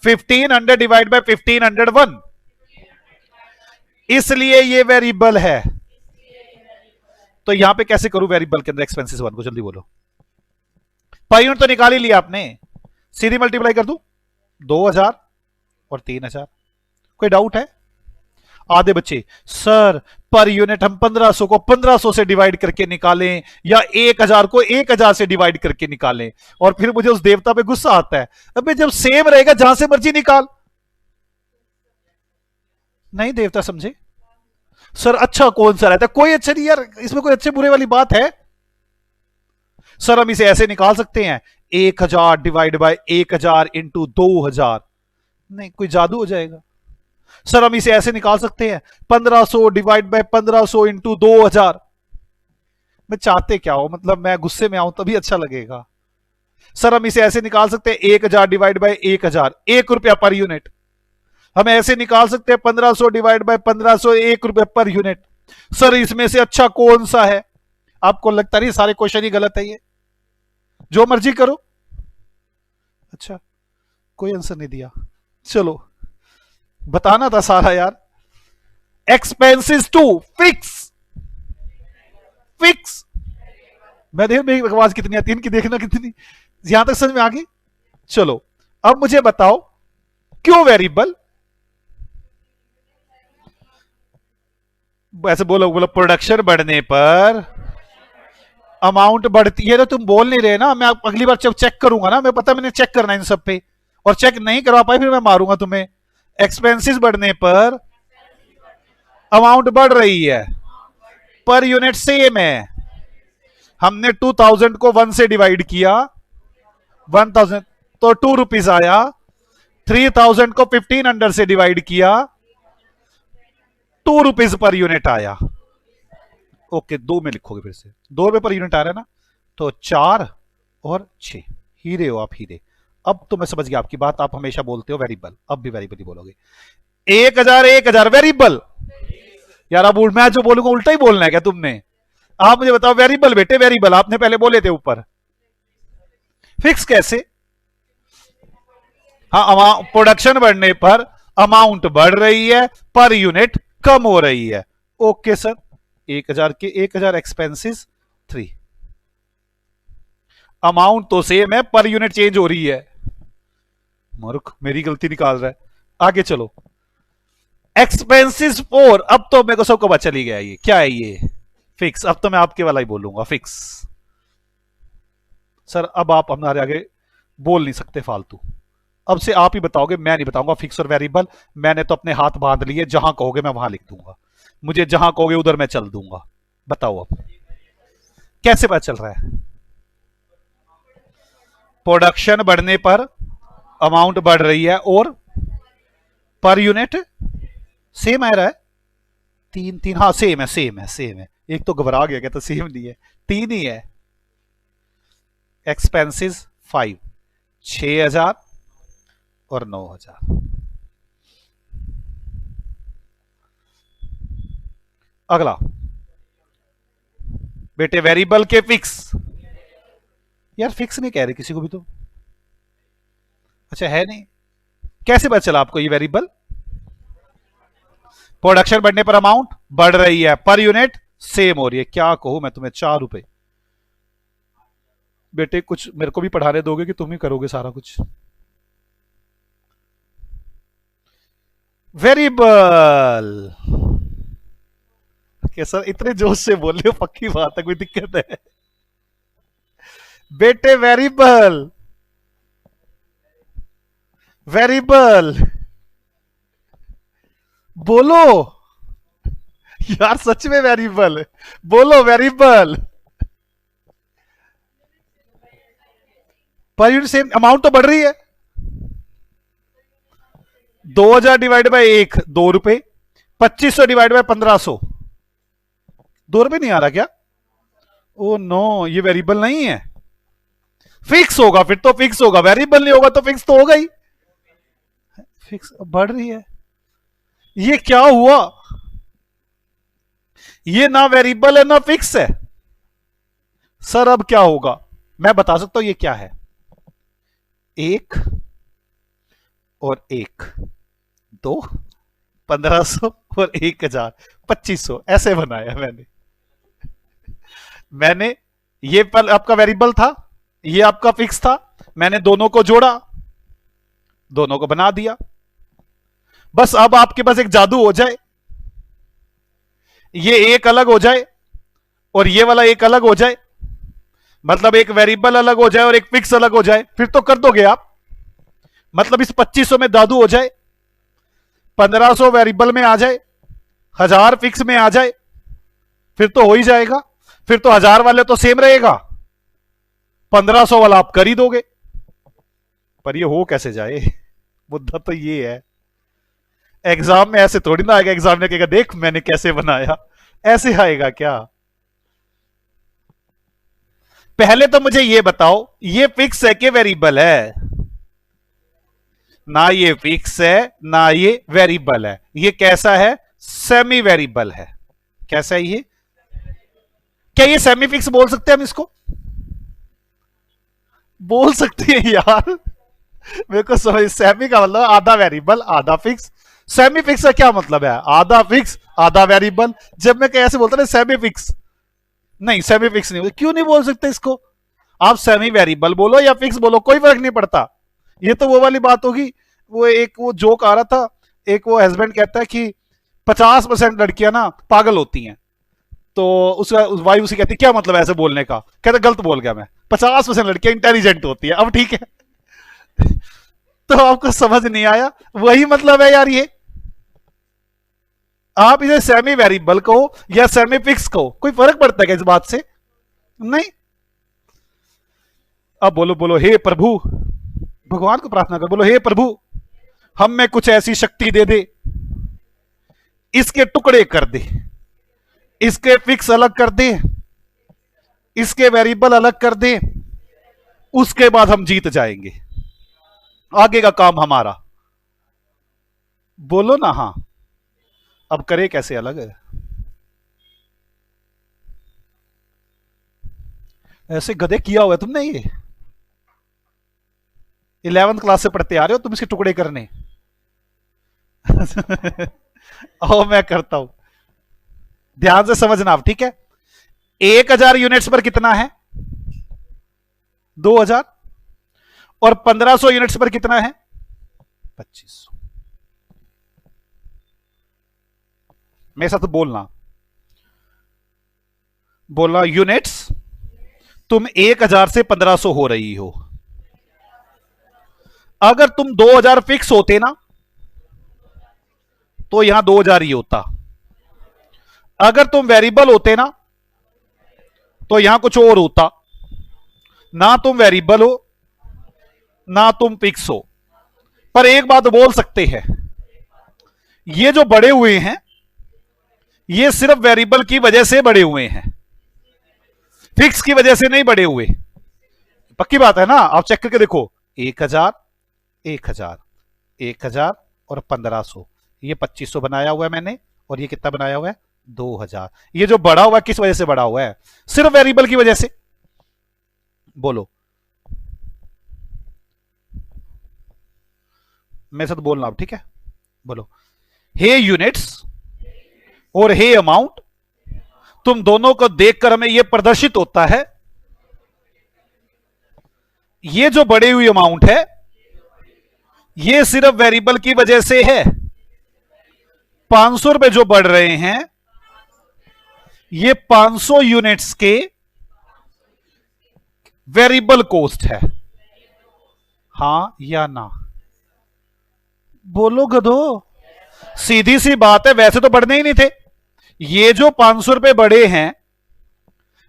1500 डिवाइड बाय 1501, इसलिए ये वेरिएबल है। तो यहां पे कैसे करूं वेरिएबल के अंदर एक्सपेंसेस वन को, जल्दी बोलो। पर यूनिट तो निकाल ही लिया आपने, सीधी मल्टीप्लाई कर दूं 2000 और 3000। कोई डाउट है? आधे बच्चे सर पर यूनिट हम 1500 को 1500 से डिवाइड करके निकालें या 1000 को 1000 से डिवाइड करके निकालें, और फिर मुझे उस देवता पे गुस्सा आता है, अबे जब सेम रहेगा जहां से मर्जी निकाल। नहीं देवता समझे सर, अच्छा कौन सा रहता है? कोई अच्छा नहीं यार, इसमें कोई अच्छे बुरे वाली बात है? सर हम इसे ऐसे निकाल सकते हैं 1000 डिवाइड बाय 1000 इंटू 2000, नहीं कोई जादू हो जाएगा। सर हम इसे ऐसे निकाल सकते हैं 1500 डिवाइड बाय 1500 इंटू 2000। मैं चाहते क्या हो, मतलब मैं गुस्से में आऊं तभी अच्छा लगेगा। सर हम इसे ऐसे निकाल सकते हैं 1000 डिवाइड बाय 1000, 1 रुपया पर यूनिट। हम ऐसे निकाल सकते हैं 1500 डिवाइड बाय 1500, 1 रुपया पर यूनिट। सर इसमें से अच्छा कौन सा है? आपको लगता नहीं सारे क्वेश्चन ही गलत है ये? जो मर्जी करो। अच्छा कोई आंसर नहीं दिया, चलो बताना था सारा यार। Expenses two fix, fix. मैं देख मेरी आवाज कितनी आती है इनकी, देखना कितनी, यहां तक समझ में आ गई। चलो अब मुझे बताओ क्यों वेरिएबल? ऐसे बोलो, बोलो प्रोडक्शन बढ़ने पर अमाउंट बढ़ती है। तो तुम बोल नहीं रहे ना, मैं अगली बार जब चेक करूंगा ना, मैं पता मैंने चेक करना इन सब पे, और चेक नहीं करवा पाए फिर मैं मारूंगा तुम्हें। एक्सपेंसेस बढ़ने पर अमाउंट बढ़ रही है, पर यूनिट सेम है। हमने 2000 को 1 से डिवाइड किया, 1000 तो 2 रुपीज आया। 3000 को 1500 से डिवाइड किया, 2 रुपीज पर यूनिट आया। ओके 2 में लिखोगे फिर से, 2 रुपए पर यूनिट आ रहा है ना, तो 4 और 6। हीरे हो आप, हीरे। अब तो मैं समझ गया आपकी बात, आप हमेशा बोलते हो वेरिएबल, अब भी वेरिएबल ही बोलोगे। 1000 1000 वेरिएबल। यार अब मैं जो बोलूंगा उल्टा ही बोलना है क्या तुमने? आप मुझे बताओ वेरिएबल बेटे, वेरिएबल आपने पहले बोले थे ऊपर, फिक्स कैसे? हाँ प्रोडक्शन बढ़ने पर अमाउंट बढ़ रही है, पर यूनिट कम हो रही है। ओके सर 1000 के 1000 एक्सपेंसेस 3, अमाउंट तो सेम है, पर यूनिट चेंज हो रही है। मूर्ख मेरी गलती निकाल रहा है। आगे चलो एक्सपेंसेस 4। अब तो मेरे को सबको पता चली गया ये क्या है, ये फिक्स। अब तो मैं आपके वाला ही बोलूंगा फिक्स। सर अब आप हमारे आगे बोल नहीं सकते फालतू, अब से आप ही बताओगे, मैं नहीं बताऊंगा फिक्स और वेरिएबल। मैंने तो अपने हाथ बांध लिए, जहां कहोगे मैं वहां लिख दूंगा, मुझे जहां कहोगे उधर मैं चल दूंगा। बताओ अब कैसे पता चल रहा है? प्रोडक्शन बढ़ने पर अमाउंट बढ़ रही है और पर यूनिट सेम आ रहा है। 3 3, हाँ सेम है, सेम है, सेम है। एक तो घबरा गया, कहता सेम नहीं है, 3 ही है। एक्सपेंसेस 5, 6000 और 9000। अगला बेटे वेरिएबल के फिक्स। यार फिक्स नहीं कह रहे किसी को भी तो, अच्छा है नहीं। कैसे पता चला आपको ये वेरिएबल? प्रोडक्शन बढ़ने पर अमाउंट बढ़ रही है, पर यूनिट सेम हो रही है। क्या कहूं मैं तुम्हें, 4 रुपए। बेटे कुछ मेरे को भी पढ़ाने दोगे कि तुम ही करोगे सारा कुछ? वेरिएबल सर इतने जोश से बोल रहे हो, पक्की बात है, कोई दिक्कत है? बेटे वेरिएबल, वेरिएबल बोलो यार, सच में वेरिएबल। बोलो variable. Per unit same amount तो बढ़ रही है। 2000 डिवाइड बाय 1 2 रुपए, 2500 डिवाइड बाय 1500 2 रुपए नहीं आ रहा क्या? ओ नो, ये वेरिएबल नहीं है। फिक्स होगा फिर तो, फिक्स होगा। वेरिएबल नहीं होगा तो फिक्स तो होगा ही। फिक्स बढ़ रही है। ये क्या हुआ? ये ना वेरिएबल है ना फिक्स है। सर अब क्या होगा? मैं बता सकता हूं ये क्या है। 1 और 1 2, 1500 और 1000 2500 ऐसे बनाया मैंने। मैंने ये पल आपका वेरिएबल था, ये आपका फिक्स था, मैंने दोनों को जोड़ा, दोनों को बना दिया। बस अब आपके पास एक जादू हो जाए, ये एक अलग हो जाए और ये वाला एक अलग हो जाए, मतलब एक वेरिएबल अलग हो जाए और एक फिक्स अलग हो जाए, फिर तो कर दोगे आप। मतलब इस 2500 में जादू हो जाए, 1500 वेरिएबल में आ जाए, 1000 फिक्स में आ जाए, फिर तो हो ही जाएगा। फिर तो 1000 वाले तो सेम रहेगा, 1500 वाला आप कर ही दोगे। पर ये हो कैसे जाए? मुद्दा तो ये है। एग्जाम में ऐसे थोड़ी ना आएगा, एग्जाम में कहेगा देख मैंने कैसे बनाया, ऐसे आएगा क्या? पहले तो मुझे ये बताओ, ये फिक्स है कि वेरिएबल है? ना ये फिक्स है ना ये वेरिएबल है। ये कैसा है? सेमी वेरिएबल है। कैसा है ये? क्या ये सेमी फिक्स बोल सकते हैं हम इसको? बोल सकते हैं यार। मेरे को समझ, सेमी का मतलब आधा वेरिएबल आधा फिक्स। सेमी फिक्स का क्या मतलब है? आधा फिक्स आधा वेरिएबल। जब मैं ऐसे बोलता ना सेमी फिक्स, नहीं सेमी फिक्स नहीं, क्यों नहीं बोल सकते इसको? आप सेमी वेरिएबल बोलो या फिक्स बोलो, कोई फर्क नहीं पड़ता। ये तो वो वाली बात होगी, वो जोक आ रहा था। एक वो हस्बैंड कहता है कि 50% लड़कियां ना पागल होती हैं, तो उसका वाइफ उसे कहती क्या मतलब ऐसे बोलने का? कहता गलत बोल गया मैं, 50% लड़कियां इंटेलिजेंट होती है। अब ठीक है। तो आपको समझ नहीं आया? वही मतलब है यार ये। आप इसे सेमी वेरिएबल कहो या सेमी फिक्स कहो, कोई फर्क पड़ता है क्या इस बात से? नहीं। अब बोलो बोलो, हे प्रभु, भगवान को प्रार्थना कर, बोलो हे प्रभु हम में कुछ ऐसी शक्ति दे दे, इसके टुकड़े कर दे, इसके फिक्स अलग कर दे, इसके वेरिएबल अलग कर दे, उसके बाद हम जीत जाएंगे, आगे का काम हमारा। बोलो ना हाँ। अब करे कैसे अलग? ऐसे गधे किया हुआ है तुमने ये। 11th क्लास से पढ़ते आ रहे हो तुम इसके टुकड़े करने। ओ मैं करता हूं, ध्यान से समझना आप, ठीक है? 1000 यूनिट्स पर कितना है? 2000। और 1500 यूनिट्स पर कितना है? 2500। मेरे साथ बोलना, बोलना यूनिट्स। तुम 1000 से 1500 हो रही हो। अगर तुम 2000 फिक्स होते ना तो यहां 2000 ही होता। अगर तुम वेरिएबल होते ना तो यहां कुछ और होता। ना तुम वेरिएबल हो ना तुम फिक्स हो। पर एक बात बोल सकते हैं, ये जो बड़े हुए हैं ये सिर्फ वेरिएबल की वजह से बड़े हुए हैं, फिक्स की वजह से नहीं बड़े हुए। पक्की बात है ना? आप चेक करके देखो, 1000 1000 1000 और 1500, ये 2500 बनाया हुआ है मैंने, और ये कितना बनाया हुआ है? 2000। ये जो बढ़ा हुआ है किस वजह से बढ़ा हुआ है? सिर्फ वेरिएबल की वजह से। बोलो, मेरे साथ बोलना अब, ठीक है? बोलो, हे यूनिट्स और हे अमाउंट, तुम दोनों को देखकर हमें यह प्रदर्शित होता है, ये जो बढ़ी हुई अमाउंट है ये सिर्फ वेरिएबल की वजह से है। 500 रुपए जो बढ़ रहे हैं ये 500 यूनिट्स के वेरिएबल कॉस्ट है। हां या ना? बोलो गधो। सीधी सी बात है, वैसे तो बढ़ने ही नहीं थे। ये जो 500 रुपए बढ़े हैं,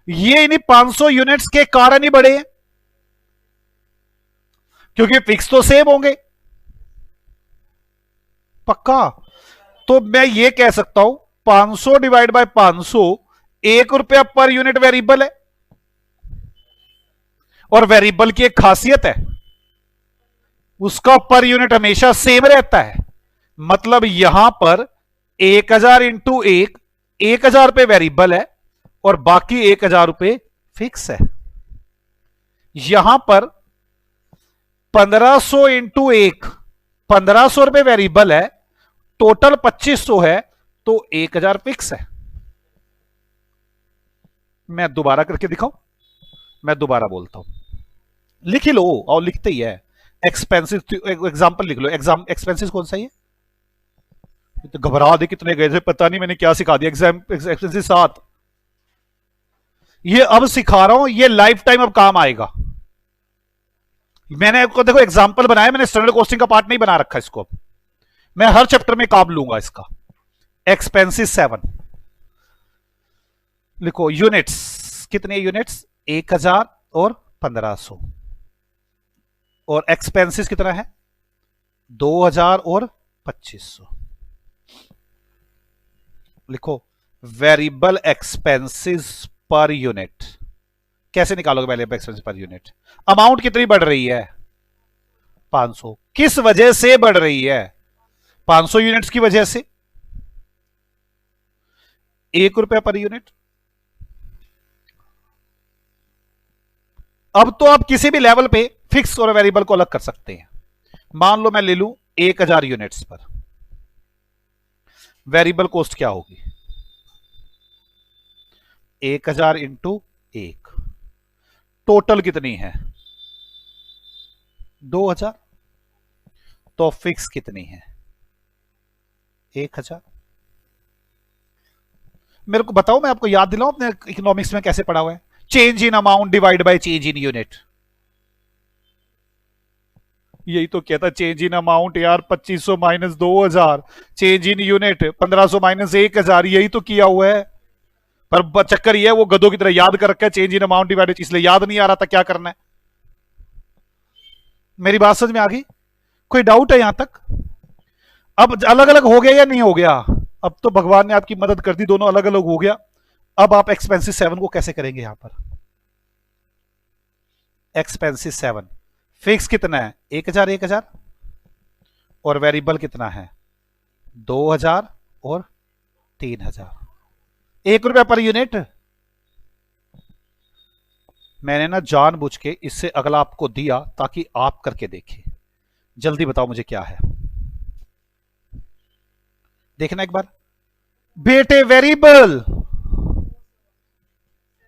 ये इन्हीं 500 यूनिट्स के कारण ही बढ़े हैं, क्योंकि फिक्स तो सेम होंगे पक्का। तो मैं ये कह सकता हूं 500 डिवाइड बाय 500, 1 रुपया पर यूनिट वेरिएबल है। और वेरिएबल की एक खासियत है, उसका पर यूनिट हमेशा सेम रहता है। मतलब यहां पर 1000 इंटू 1000 रुपए वेरिएबल है और बाकी 1000 रुपए फिक्स है। यहां पर 1500 इंटू 1500 रुपए वेरिएबल है, टोटल 2500 है, तो 1000 फिक्स है। मैं दोबारा करके दिखाऊं, मैं दोबारा बोलता हूं, लिख ही लो और लिखते ही है। एक्सपेंसिस एग्जांपल लिख लो। एक्सपेंसिस कौन सा है? तो घबरा दे कितने गए थे, पता नहीं मैंने क्या सिखा दिया। एक्सपेंसिस 7। ये अब सिखा रहा हूं, ये लाइफ टाइम अब काम आएगा। मैंने आपको देखो एग्जांपल बनाया, मैंने स्टैंडर्ड कॉस्टिंग का पार्ट नहीं बना रखा इसको। मैं हर चैप्टर में काम लूंगा इसका। एक्सपेंसिस 7 लिखो। यूनिट्स कितने यूनिट्स? 1000 और 1500। और एक्सपेंसिस कितना है? 2000 और 2500। लिखो वेरिएबल एक्सपेंसिस पर यूनिट। कैसे निकालोगे variable expenses per unit? Amount कितनी बढ़ रही है? 500। किस वजह से बढ़ रही है? 500 यूनिट्स की वजह से। 1 रुपया पर यूनिट। अब तो आप किसी भी लेवल पे फिक्स और वेरिएबल को अलग कर सकते हैं। मान लो मैं ले लूं 1000 यूनिट्स पर, वेरिएबल कॉस्ट क्या होगी? 1000 इंटू 1, टोटल कितनी है? 2000। तो फिक्स कितनी है? 1000। मेरे को बताओ, मैं आपको याद दिलाऊं अपने इकोनॉमिक्स में कैसे पढ़ा हुआ है। Change in amount divide by change in unit. यही तो कहता चेंज इन अमाउंट यार 2500 minus 2000, change in unit 1500 minus 1000। यही तो किया हुआ है, पर चक्कर ये है वो गधों की तरह याद कर रखा है चेंज इन अमाउंट डिवाइड, इसलिए याद नहीं आ रहा था क्या करना है। मेरी बात समझ में आ गई? कोई डाउट है यहां तक? अब अलग अलग हो गया या नहीं हो गया? अब तो भगवान ने आपकी मदद कर दी, दोनों अलग अलग हो गया। अब आप एक्सपेंसिस 7 को कैसे करेंगे? यहां पर एक्सपेंसिस 7 फिक्स कितना है? 1000 1000 और वेरिएबल कितना है? 2000 और 3000। 1 रुपया पर यूनिट। मैंने ना जानबूझ के इससे अगला आपको दिया ताकि आप करके देखें। जल्दी बताओ मुझे क्या है, देखना एक बार। बेटे वेरिएबल,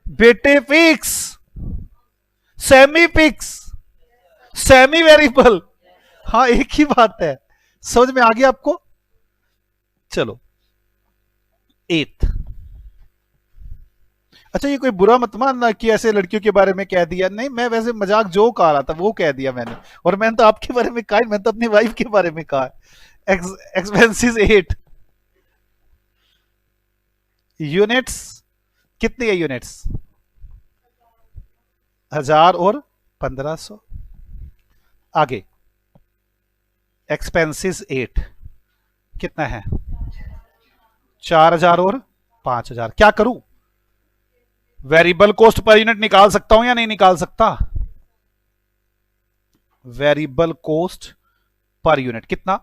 बेटे fix, semi fix, semi variable. हाँ एक ही बात है, समझ में आ गया आपको? चलो 8। अच्छा ये कोई बुरा मत मानना कि ऐसे लड़कियों के बारे में कह दिया, नहीं मैं वैसे मजाक जोक आ रहा था वो कह दिया मैंने। और मैंने तो आपके बारे में कहा, मैंने तो अपनी वाइफ के बारे में कहा। एक्सपेंसिस 8। यूनिट्स कितनी है? यूनिट्स 1000 और 1500। आगे एक्सपेंसिस 8 कितना है? 4000 और 5000। क्या करूं? वेरिएबल कॉस्ट पर यूनिट निकाल सकता हूं या नहीं निकाल सकता? वेरिएबल कॉस्ट पर यूनिट कितना?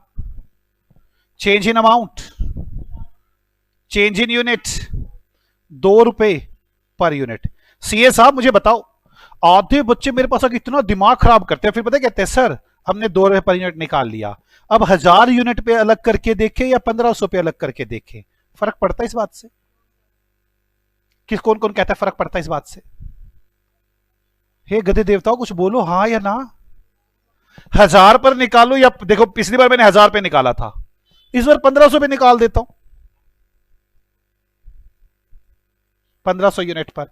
Change in amount, change in unit 2 रुपए पर यूनिट। सीए साहब मुझे बताओ, आधे बच्चे मेरे पास आके इतना दिमाग खराब करते हैं, फिर पता कहते हैं सर हमने 2 रुपए पर यूनिट निकाल लिया। अब 1000 यूनिट पे अलग करके देखें या 1500 पे अलग करके देखें, फर्क पड़ता है इस बात से? किस कौन कौन कहता है फर्क पड़ता है इस बात से? हे गधे देवताओं कुछ बोलो हाँ या ना। 1000 पर निकालो या देखो पिछली बार मैंने 1000 पे निकाला था, इस बार 1500 पे निकाल देता हूं। 1500 यूनिट पर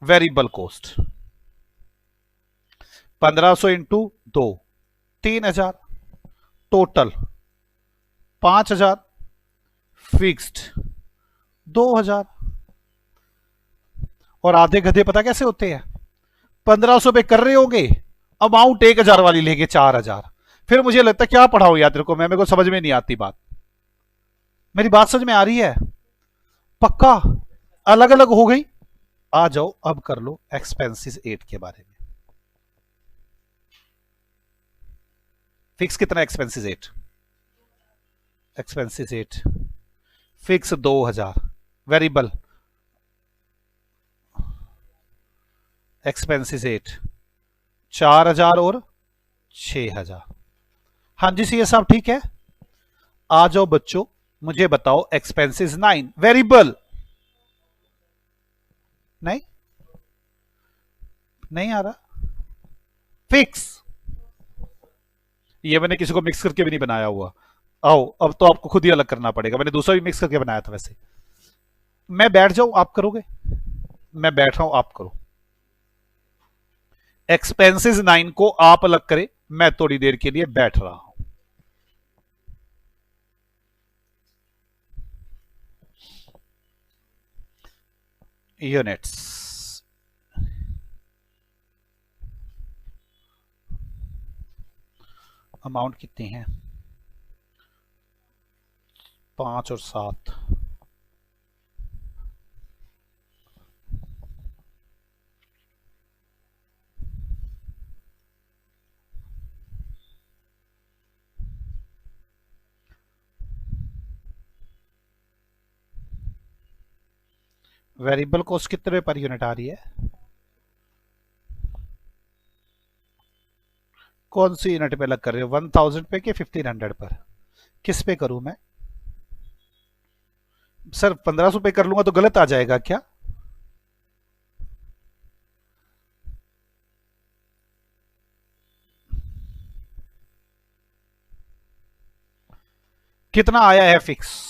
variable cost 1500 into 2 3000, total 5000 fixed 2000। और आधे गधे पता कैसे होते हैं, 1500 पे कर रहे होंगे, अमाउंट 1000 वाली लेंगे 4000। फिर मुझे लगता है क्या पढ़ाऊं यार तेरे को, मेरे को समझ में नहीं आती बात। मेरी बात समझ में आ रही है? पक्का अलग अलग हो गई। आ जाओ अब कर लो एक्सपेंसेस 8 के बारे में। फिक्स कितना expenses 8? Expenses 8 fix 2000, variable expenses 8 4000 और 6000। हाँ जी सी साहब ठीक है। आ जाओ बच्चों मुझे बताओ एक्सपेंसेस 9 वेरिएबल। नहीं नहीं आ रहा। फिक्स, ये मैंने किसी को मिक्स करके भी नहीं बनाया हुआ। आओ अब तो आपको खुद ही अलग करना पड़ेगा, मैंने दूसरा भी मिक्स करके बनाया था वैसे। मैं बैठ जाऊं आप करोगे? मैं बैठ रहा हूं आप करो। एक्सपेंसेस 9 को आप अलग करें, मैं थोड़ी देर के लिए बैठ रहा हूं। यूनिट्स अमाउंट कितनी है? 5 और 7। वेरिएबल कॉस्ट कितने पर यूनिट आ रही है? कौन सी यूनिट पे अलग कर रहे हो, 1000 पे कि 1500 पर? किस पे करूं मैं? सर 1500 पे कर लूंगा तो गलत आ जाएगा क्या? कितना आया है फिक्स?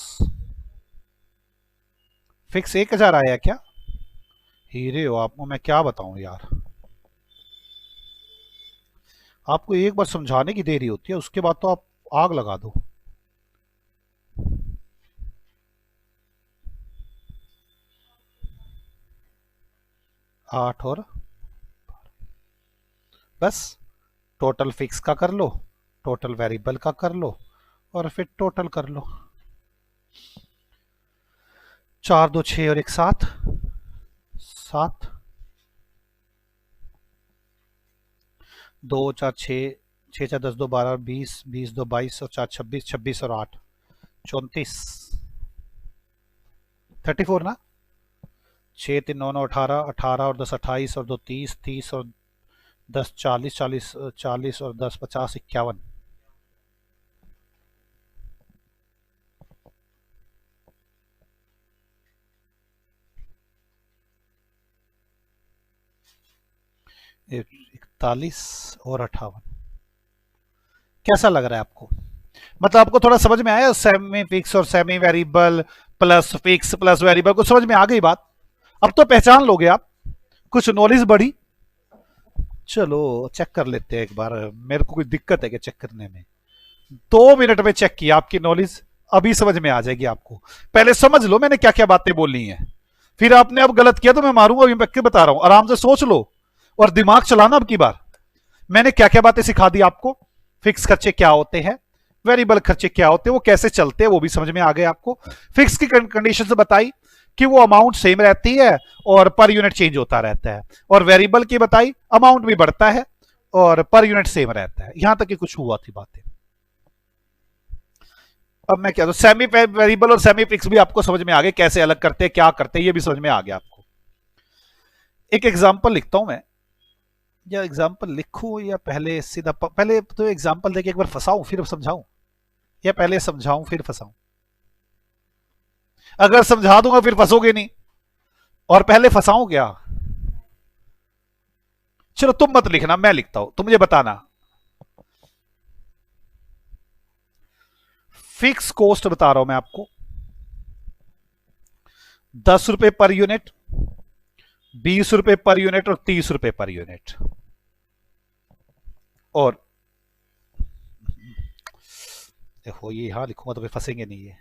फिक्स 1000 आया क्या? हीरे हो आपको, मैं क्या बताऊं यार। आपको एक बार समझाने की देरी होती है, उसके बाद तो आप आग लगा दो। आठ और बस टोटल फिक्स का कर लो, टोटल वेरिएबल का कर लो और फिर टोटल कर लो। 4 2 6 और 1 7 7। 2 4 6 6 4 10 2 12 20 20 2 22 और 4 26 26 और 8 34 34 ना। 6 3 9 9 18 18 और 10 28 और 2 30 30 और 10 40 40 40 और 10 50 51। इकतालीस और 58। कैसा लग रहा है आपको? मतलब आपको थोड़ा समझ में आया, सेमी फिक्स और semi variable plus fix plus variable को समझ में आ गई बात? अब तो पहचान लोगे आप, कुछ नॉलेज बढ़ी। चलो चेक कर लेते हैं एक बार, मेरे को कोई दिक्कत है क्या चेक करने में? 2 मिनट में चेक किया आपकी नॉलेज, अभी समझ में आ जाएगी आपको। पहले समझ लो मैंने क्या क्या बातें बोलनी है, फिर आपने अब गलत किया तो मैं मारूंगा, अभी मैं बता रहा हूं, आराम से सोच लो और दिमाग चलाना। अब की बार मैंने क्या क्या बातें सिखा दी आपको, फिक्स खर्चे क्या होते हैं, वेरिएबल खर्चे क्या होते हैं, वो कैसे चलते हैं वो भी समझ में आ गए आपको। फिक्स की कंडीशन से बताई कि वो अमाउंट सेम रहती है और पर यूनिट चेंज होता रहता है, और वेरिएबल की बताई अमाउंट भी बढ़ता है और पर यूनिट सेम रहता है। यहां तक कि कुछ हुआ थी बातें। अब मैं क्या, तो सेमी वेरिएबल और सेमी फिक्स भी आपको समझ में आ गए, कैसे अलग करते हैं क्या करते हैं ये भी समझ में आ गया आपको। एक एग्जांपल लिखता हूं मैं, या एग्जाम्पल लिखूं या पहले सीधा पहले तो एग्जाम्पल देके एक बार फंसाऊं फिर समझाऊं, या पहले समझाऊं फिर फंसाऊं? अगर समझा दूंगा फिर फंसोगे नहीं, और पहले फंसाऊं क्या? चलो तुम मत लिखना, मैं लिखता हूं, तुम मुझे बताना। फिक्स कॉस्ट बता रहा हूं मैं आपको, 10 रुपए पर यूनिट, 20 रुपए पर यूनिट और 30 रुपए पर यूनिट। और देखो ये यहां लिखूंगा तो फिर फंसेंगे नहीं, ये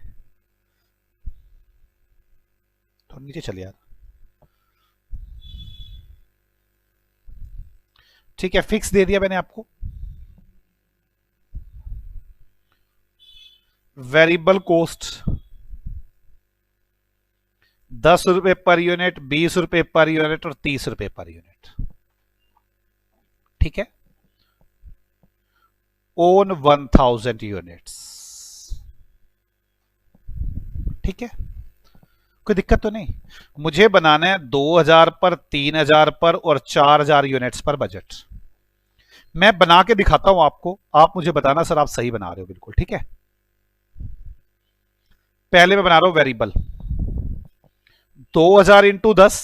थोड़ा नीचे चलिए यार। ठीक है, फिक्स दे दिया मैंने आपको। वेरिएबल कॉस्ट 10 रुपए पर यूनिट, 20 रुपए पर यूनिट और 30 रुपए पर यूनिट। ठीक है, ओन 1000 यूनिट्स। ठीक है, कोई दिक्कत तो नहीं। मुझे बनाना है 2000 पर, 3000 पर और 4000 यूनिट्स पर बजट। मैं बना के दिखाता हूं आपको, आप मुझे बताना सर आप सही बना रहे हो बिल्कुल। ठीक है, पहले मैं बना रहा हूं वेरिएबल 2000 इंटू 10,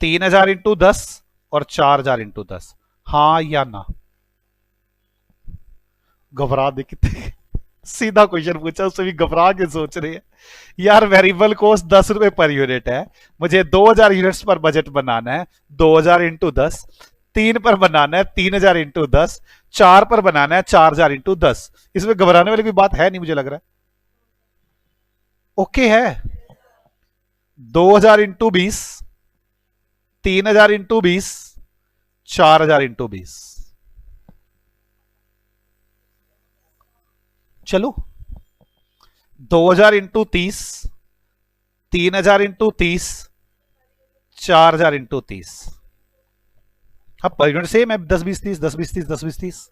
3000 इंटू 10 और 4000 इंटू 10। हाँ या ना? घबरा दे कितने सीधा क्वेश्चन पूछा, उससे भी घबरा के सोच रहे हैं यार। वेरिएबल कॉस्ट 10 रुपए पर यूनिट है, मुझे 2000 यूनिट्स पर बजट बनाना है। 2000 इंटू 10, 3 पर बनाना है 3000 इंटू 10, 4 पर बनाना है 4000 इंटू 10। इसमें घबराने वाली कोई बात है नहीं मुझे लग रहा है। ओके है। 2000 इंटू 20, 3000 इंटू 20, 4000 इंटू 20। चलो 2000 इंटू 30, 3000 इंटू 30, 4000 इंटू 30। अब पर यूनिट सेम है, 10 20 30, 10 20 30, 10 20 30।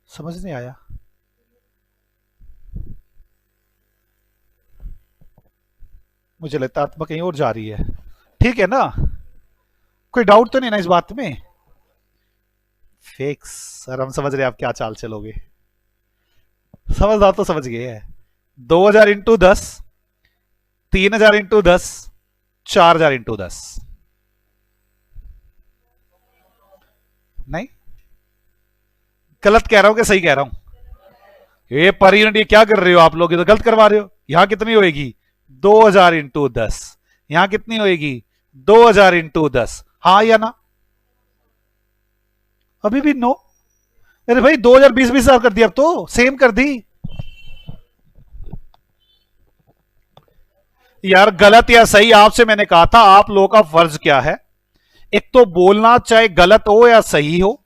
समझ नहीं आया? मुझे लगता है आत्मा कहीं और जा रही है। ठीक है ना, कोई डाउट तो नहीं ना इस बात में? फिक्स सर, हम समझ रहे हैं आप क्या चाल चलोगे। समझदार तो समझ गए हैं। 2000 इंटू 10, 3000 इंटू 10, 4000 इंटू 10। नहीं, गलत कह रहा हूं कि सही कह रहा हूं? ये पर यूनिट, ये क्या कर रहे हो आप लोग? ये तो गलत करवा रहे हो। यहां कितनी होएगी? 2000 इंटू 10। यहां कितनी होएगी? 2000 इंटू 10। हाँ या ना? अभी भी नो? अरे भाई 2000 20 20,000 कर दिया, अब तो सेम कर दी यार। गलत या सही आपसे मैंने कहा था, आप लोगों का फर्ज क्या है? एक तो बोलना, चाहे गलत हो या सही हो,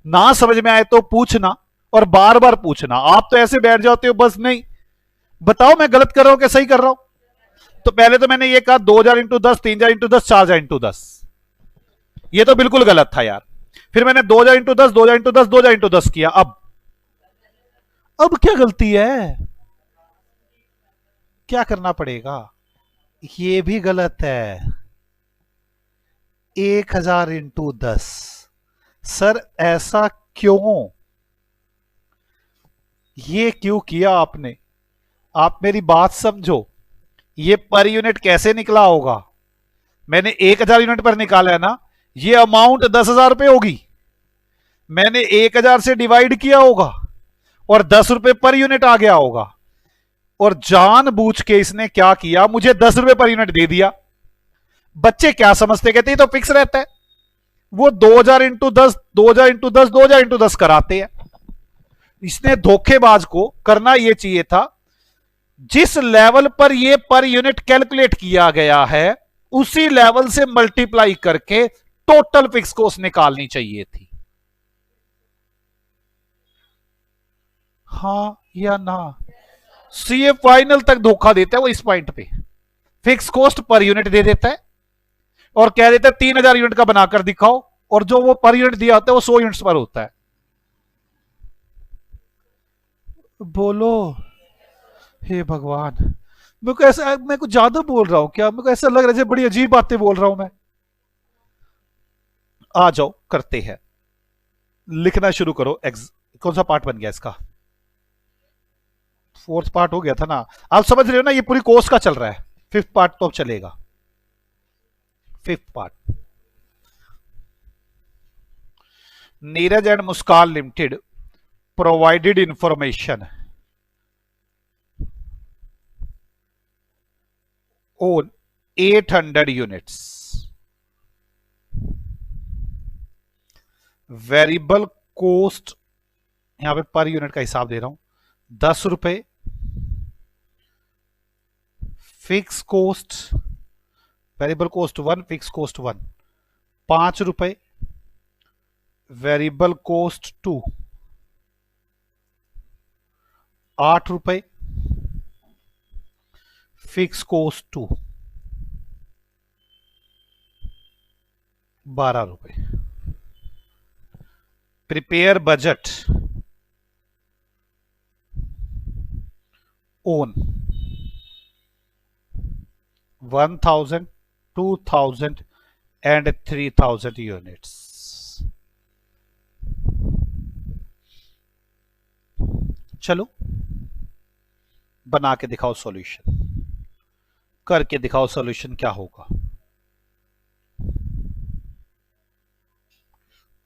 ना समझ में आए तो पूछना और बार बार पूछना। आप तो ऐसे बैठ जाते हो बस, नहीं बताओ मैं गलत कर रहा हूं कि सही कर रहा हूं। तो पहले तो मैंने ये कहा 2000 इंटू 10, 3000 इंटू 10, 4000 इंटू 10। ये तो बिल्कुल गलत था यार। फिर मैंने 2000 इंटू 10, 2000 इंटू 10, 2000 इंटू 10 किया। अब क्या गलती है? क्या करना पड़ेगा? ये भी गलत है। 1000 इंटू 10। सर ऐसा क्यों? ये क्यों किया आपने? आप मेरी बात समझो। ये पर यूनिट कैसे निकला होगा? मैंने 1000 यूनिट पर निकाला है ना, ये अमाउंट 10,000 रुपए होगी। मैंने 1000 से डिवाइड किया होगा और 10 रुपए पर यूनिट आ गया होगा। और जानबूझ के इसने क्या किया, मुझे 10 रुपए पर यूनिट दे दिया। बच्चे क्या समझते, कहते हैं तो फिक्स रहता है। वो 2000 इंटू 10, 2000 इंटू 10, 2000 इंटू 10 कराते हैं। इसने धोखेबाज को करना यह चाहिए था, जिस लेवल पर यह पर यूनिट कैलकुलेट किया गया है उसी लेवल से मल्टीप्लाई करके टोटल फिक्स कॉस्ट निकालनी चाहिए थी। हाँ या ना? सीए फाइनल तक धोखा देता है वो इस पॉइंट पे। फिक्स कॉस्ट पर यूनिट दे देता है और कह देता है 3000 यूनिट का बनाकर दिखाओ, और जो वो पर यूनिट दिया होता है वो 100 यूनिट्स पर होता है। बोलो हे भगवान, मेरे को ऐसा, मैं कुछ ज्यादा बोल रहा हूं क्या? मेरे को ऐसा लग रहा है जैसे बड़ी अजीब बातें बोल रहा हूं मैं। आ जाओ करते हैं, लिखना शुरू करो। कौन सा पार्ट बन गया इसका? फोर्थ पार्ट हो गया था ना। आप समझ रहे हो ना, ये पूरी कोर्स का चल रहा है। फिफ्थ पार्ट तो अब चलेगा। Fifth part, Neeraj and Muskan limited provided information on 800 units. Variable cost यहां पे पर यूनिट का हिसाब दे रहा हूं, 10 रुपए। Fix cost, variable cost 1, fix cost 1 ₹5, variable cost 2 ₹8, fix cost 2 ₹12। Prepare budget on 1000, 2000 and 3000 units. चलो बना के दिखाओ सॉल्यूशन, करके दिखाओ सॉल्यूशन क्या होगा।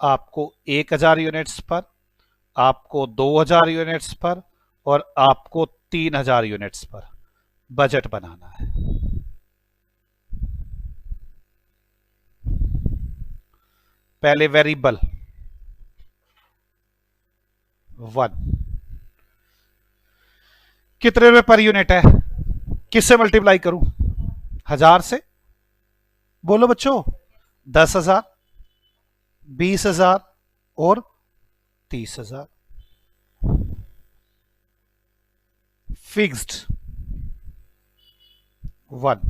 आपको 1000 यूनिट्स पर, आपको 2000 यूनिट्स पर और आपको 3000 यूनिट्स पर बजट बनाना है। पहले वेरिएबल 1 कितने रुपए पर यूनिट है, किससे मल्टीप्लाई करूं? 1000 से। बोलो बच्चों, 10,000, 20,000 और 30,000। फिक्स्ड 1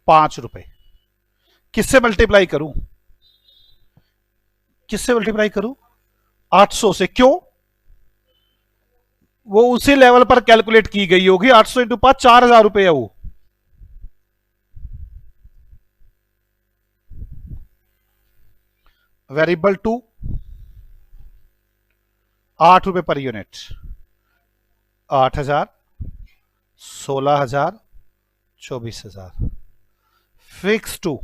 ₹5। किससे मल्टीप्लाई करूं? किससे मल्टीप्लाई करूं? 800 से। क्यों? वो उसी लेवल पर कैलकुलेट की गई होगी। 800 इंटू 5 ₹4000 है वो। Variable 2 ₹8 per unit, 8000, 16000, 24,000। Fix 2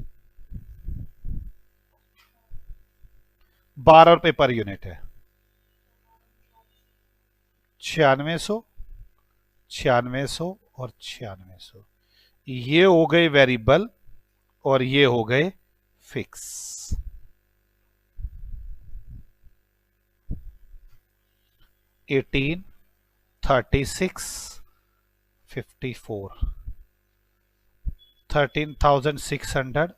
₹12 per unit है, 9600, 9600 और 9600। ये हो गए वेरिएबल और ये हो गए fix. 18, 36, 54, 13,600,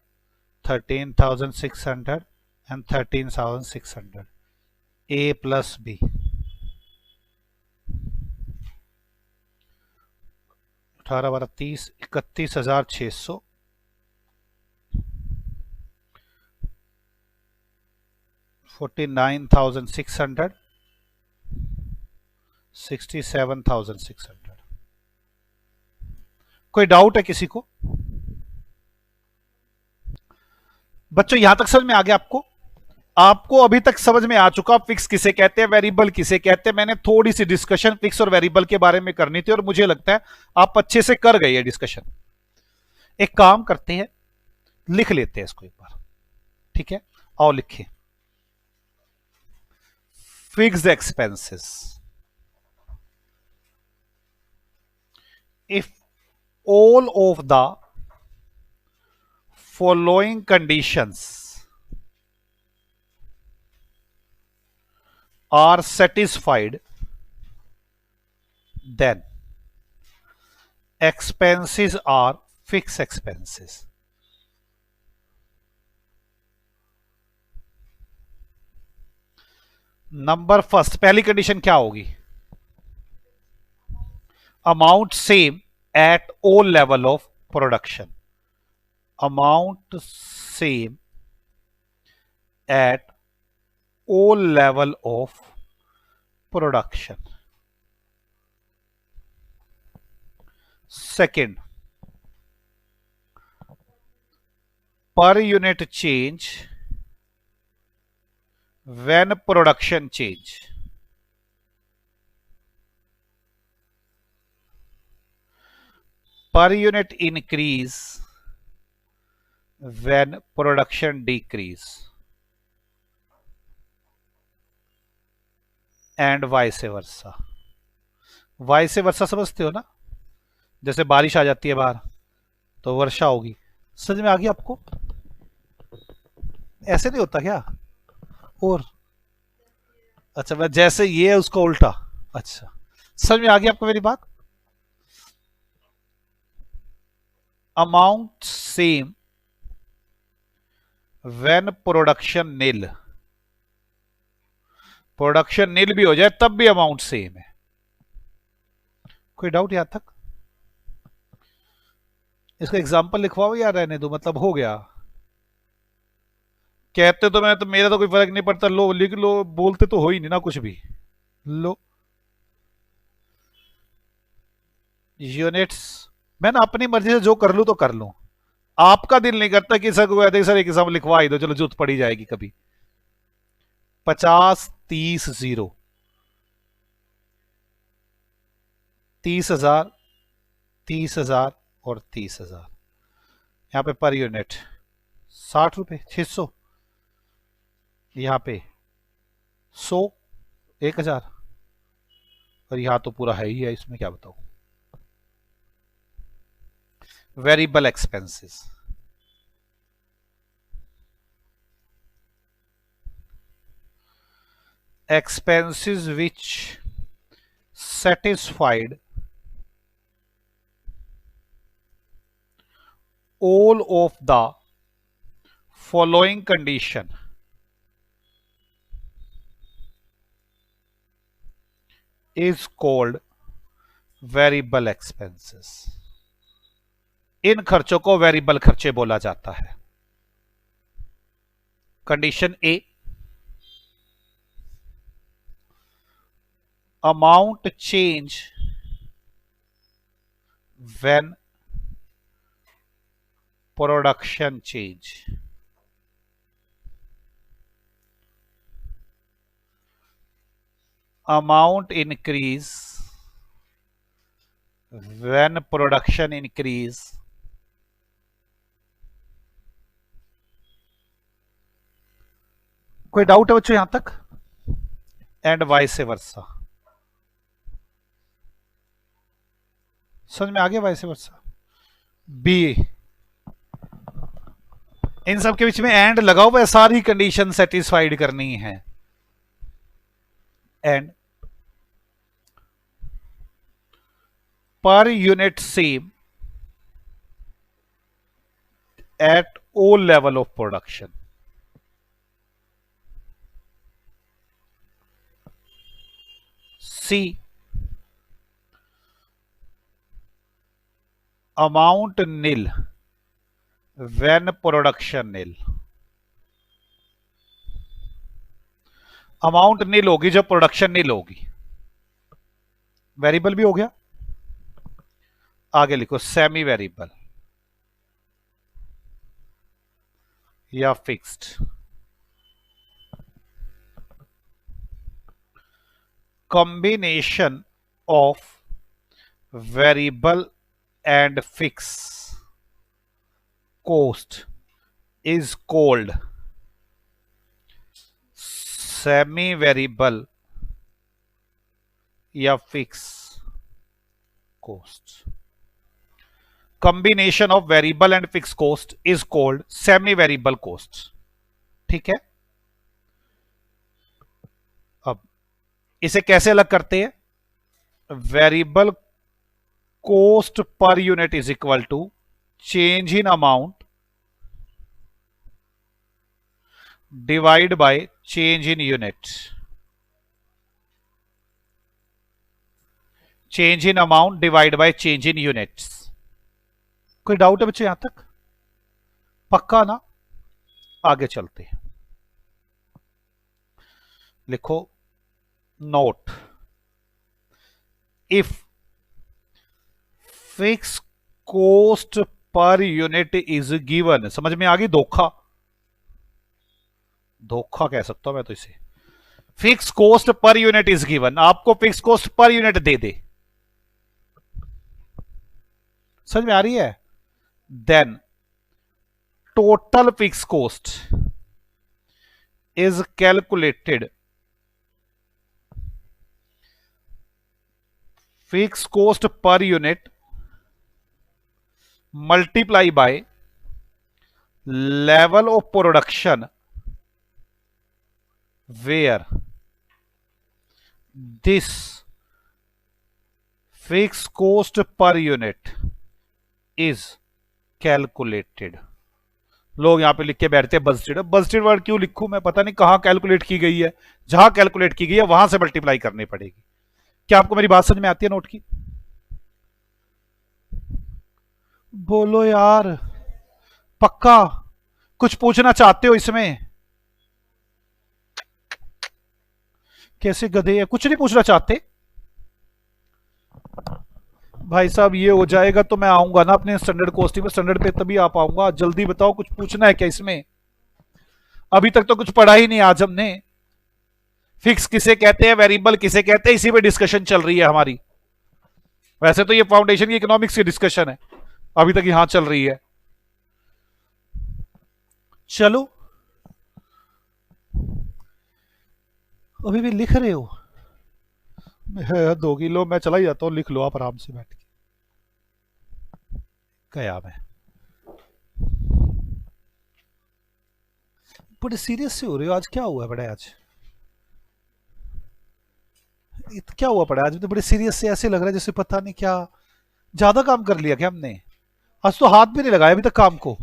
13,600 and 13,600। A plus B, 18 12 30, 31,600, 49,600, 67,600। कोई डाउट है किसी को? बच्चों यहां तक समझ में आ गया आपको? आपको अभी तक समझ में आ चुका फिक्स किसे कहते हैं, वेरिएबल किसे कहते हैं। मैंने थोड़ी सी डिस्कशन फिक्स और वेरिएबल के बारे में करनी थी और मुझे लगता है आप अच्छे से कर गए ये डिस्कशन। एक काम करते हैं, लिख लेते हैं इसको एक बार, ठीक है? आओ लिखें। Fixed expenses, if all of the following conditions are satisfied, then expenses are fixed expenses। Number first, पहली कंडीशन क्या होगी? Amount same at all level of production, amount same at all level of production। second, per unit change when production change। per unit increase when production decrease and vice versa। Vice versa समझते हो ना? जैसे बारिश आ जाती है बाहर तो वर्षा होगी। समझ में आ गई आपको? ऐसे नहीं होता क्या? और अच्छा, मैं जैसे ये है उसका उल्टा। अच्छा, समझ में आ गई आपको मेरी बात? Amount same when production nil, production nil भी हो जाए तब भी अमाउंट सेम है। कोई डाउट यहां तक? इसका एग्जांपल लिखवाओ या रहने दो, मतलब हो गया? कहते तो मैं तो, मेरा तो कोई फर्क नहीं पड़ता, लो लिख लो, बोलते तो हो ही नहीं ना कुछ भी। लो यूनिट्स, मैं ना अपनी मर्जी से जो कर लूं तो कर लूं, आपका दिल नहीं करता कि सर को सर एक एग्जाम लिखवा ही दो, चलो जरूरत पड़ी जाएगी कभी। 50, 30, 0, 30,000, 30,000 और 30,000। यहां पे पर यूनिट 60 रुपए, 600, यहां पे 100, 1,000, और यहां तो पूरा है ही है, इसमें क्या बताऊं। Variable expenses, expenses which satisfied all of the following condition is called variable expenses. इन खर्चों को वेरिएबल खर्चे बोला जाता है। Condition A, amount change when production change. Amount increase when production increase, कोई डाउट है बच्चों यहां तक? एंड वाइस वर्सा, समझ में आ गया? Vice versa. बी, इन सब के बीच में एंड लगाओ, वह सारी कंडीशन सेटिस्फाइड करनी है। And per unit same at all level of production। C, amount nil when production nil। Amount nil होगी जब प्रोडक्शन नील होगी। वेरिएबल भी हो गया। आगे लिखो सेमी वेरिएबल या fixed. combination of variable and fixed cost is called semi variable या fixed cost। combination of variable and fixed cost is called semi variable cost। ठीक है, अब इसे कैसे अलग करते हैं? Variable cost per unit is equal to change in amount divide by change in unit. Change in amount divide by change in units. कोई doubt है बच्चे यहां तक? पक्का ना? आगे चलते हैं, लिखो note, if fix cost per unit is given. समझ में आ गई? धोखा, धोखा कह सकता हूं मैं तो इसे। Fix cost per unit is given, आपको फिक्स कॉस्ट पर यूनिट दे दे, समझ में आ रही है? Then total fix cost is calculated, fix cost per unit multiply by level of production where this fixed cost per unit is calculated, लोग यहां पे लिख के बैठते हैं बजटेड। बजटेड वर्ड क्यों लिखूं मैं, पता नहीं कहां कैलकुलेट की गई है, जहां कैलकुलेट की गई है वहां से मल्टीप्लाई करनी पड़ेगी। क्या आपको मेरी बात समझ में आती है नोट की? बोलो यार, पक्का कुछ पूछना चाहते हो इसमें? कैसे गधे हैं, कुछ नहीं पूछना चाहते? भाई साहब ये हो जाएगा तो मैं आऊंगा ना अपने स्टैंडर्ड कॉस्टिंग में, स्टैंडर्ड पे तभी आ पाऊंगा। जल्दी बताओ, कुछ पूछना है क्या इसमें? अभी तक तो कुछ पढ़ा ही नहीं आज हमने। फिक्स किसे कहते हैं, वेरिएबल किसे कहते हैं, इसी पे डिस्कशन चल रही है हमारी। वैसे तो ये फाउंडेशन की इकोनॉमिक्स की डिस्कशन है, अभी तक यहां चल रही है। चलो, अभी भी लिख रहे हो? दो किलो मैं चला ही जाता हूँ, लिख लो आप आराम से बैठ के। गया मैं। बड़े सीरियस से हो रहे हो आज, क्या हुआ बड़ा आज? क्या हुआ पड़ा आज? तो बड़े सीरियस से ऐसे लग रहा है जैसे पता नहीं क्या ज्यादा काम कर लिया क्या हमने। आज तो हाथ भी नहीं लगाया अभी तक काम को।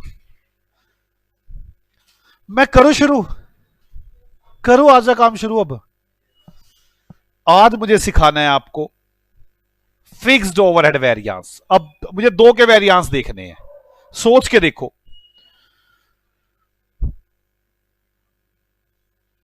मैं करूं शुरू, करूं आज का काम शुरू। अब आज मुझे सिखाना है आपको फिक्स्ड ओवरहेड वेरिएंस। अब मुझे दो के वेरिएंस देखने हैं, सोच के देखो।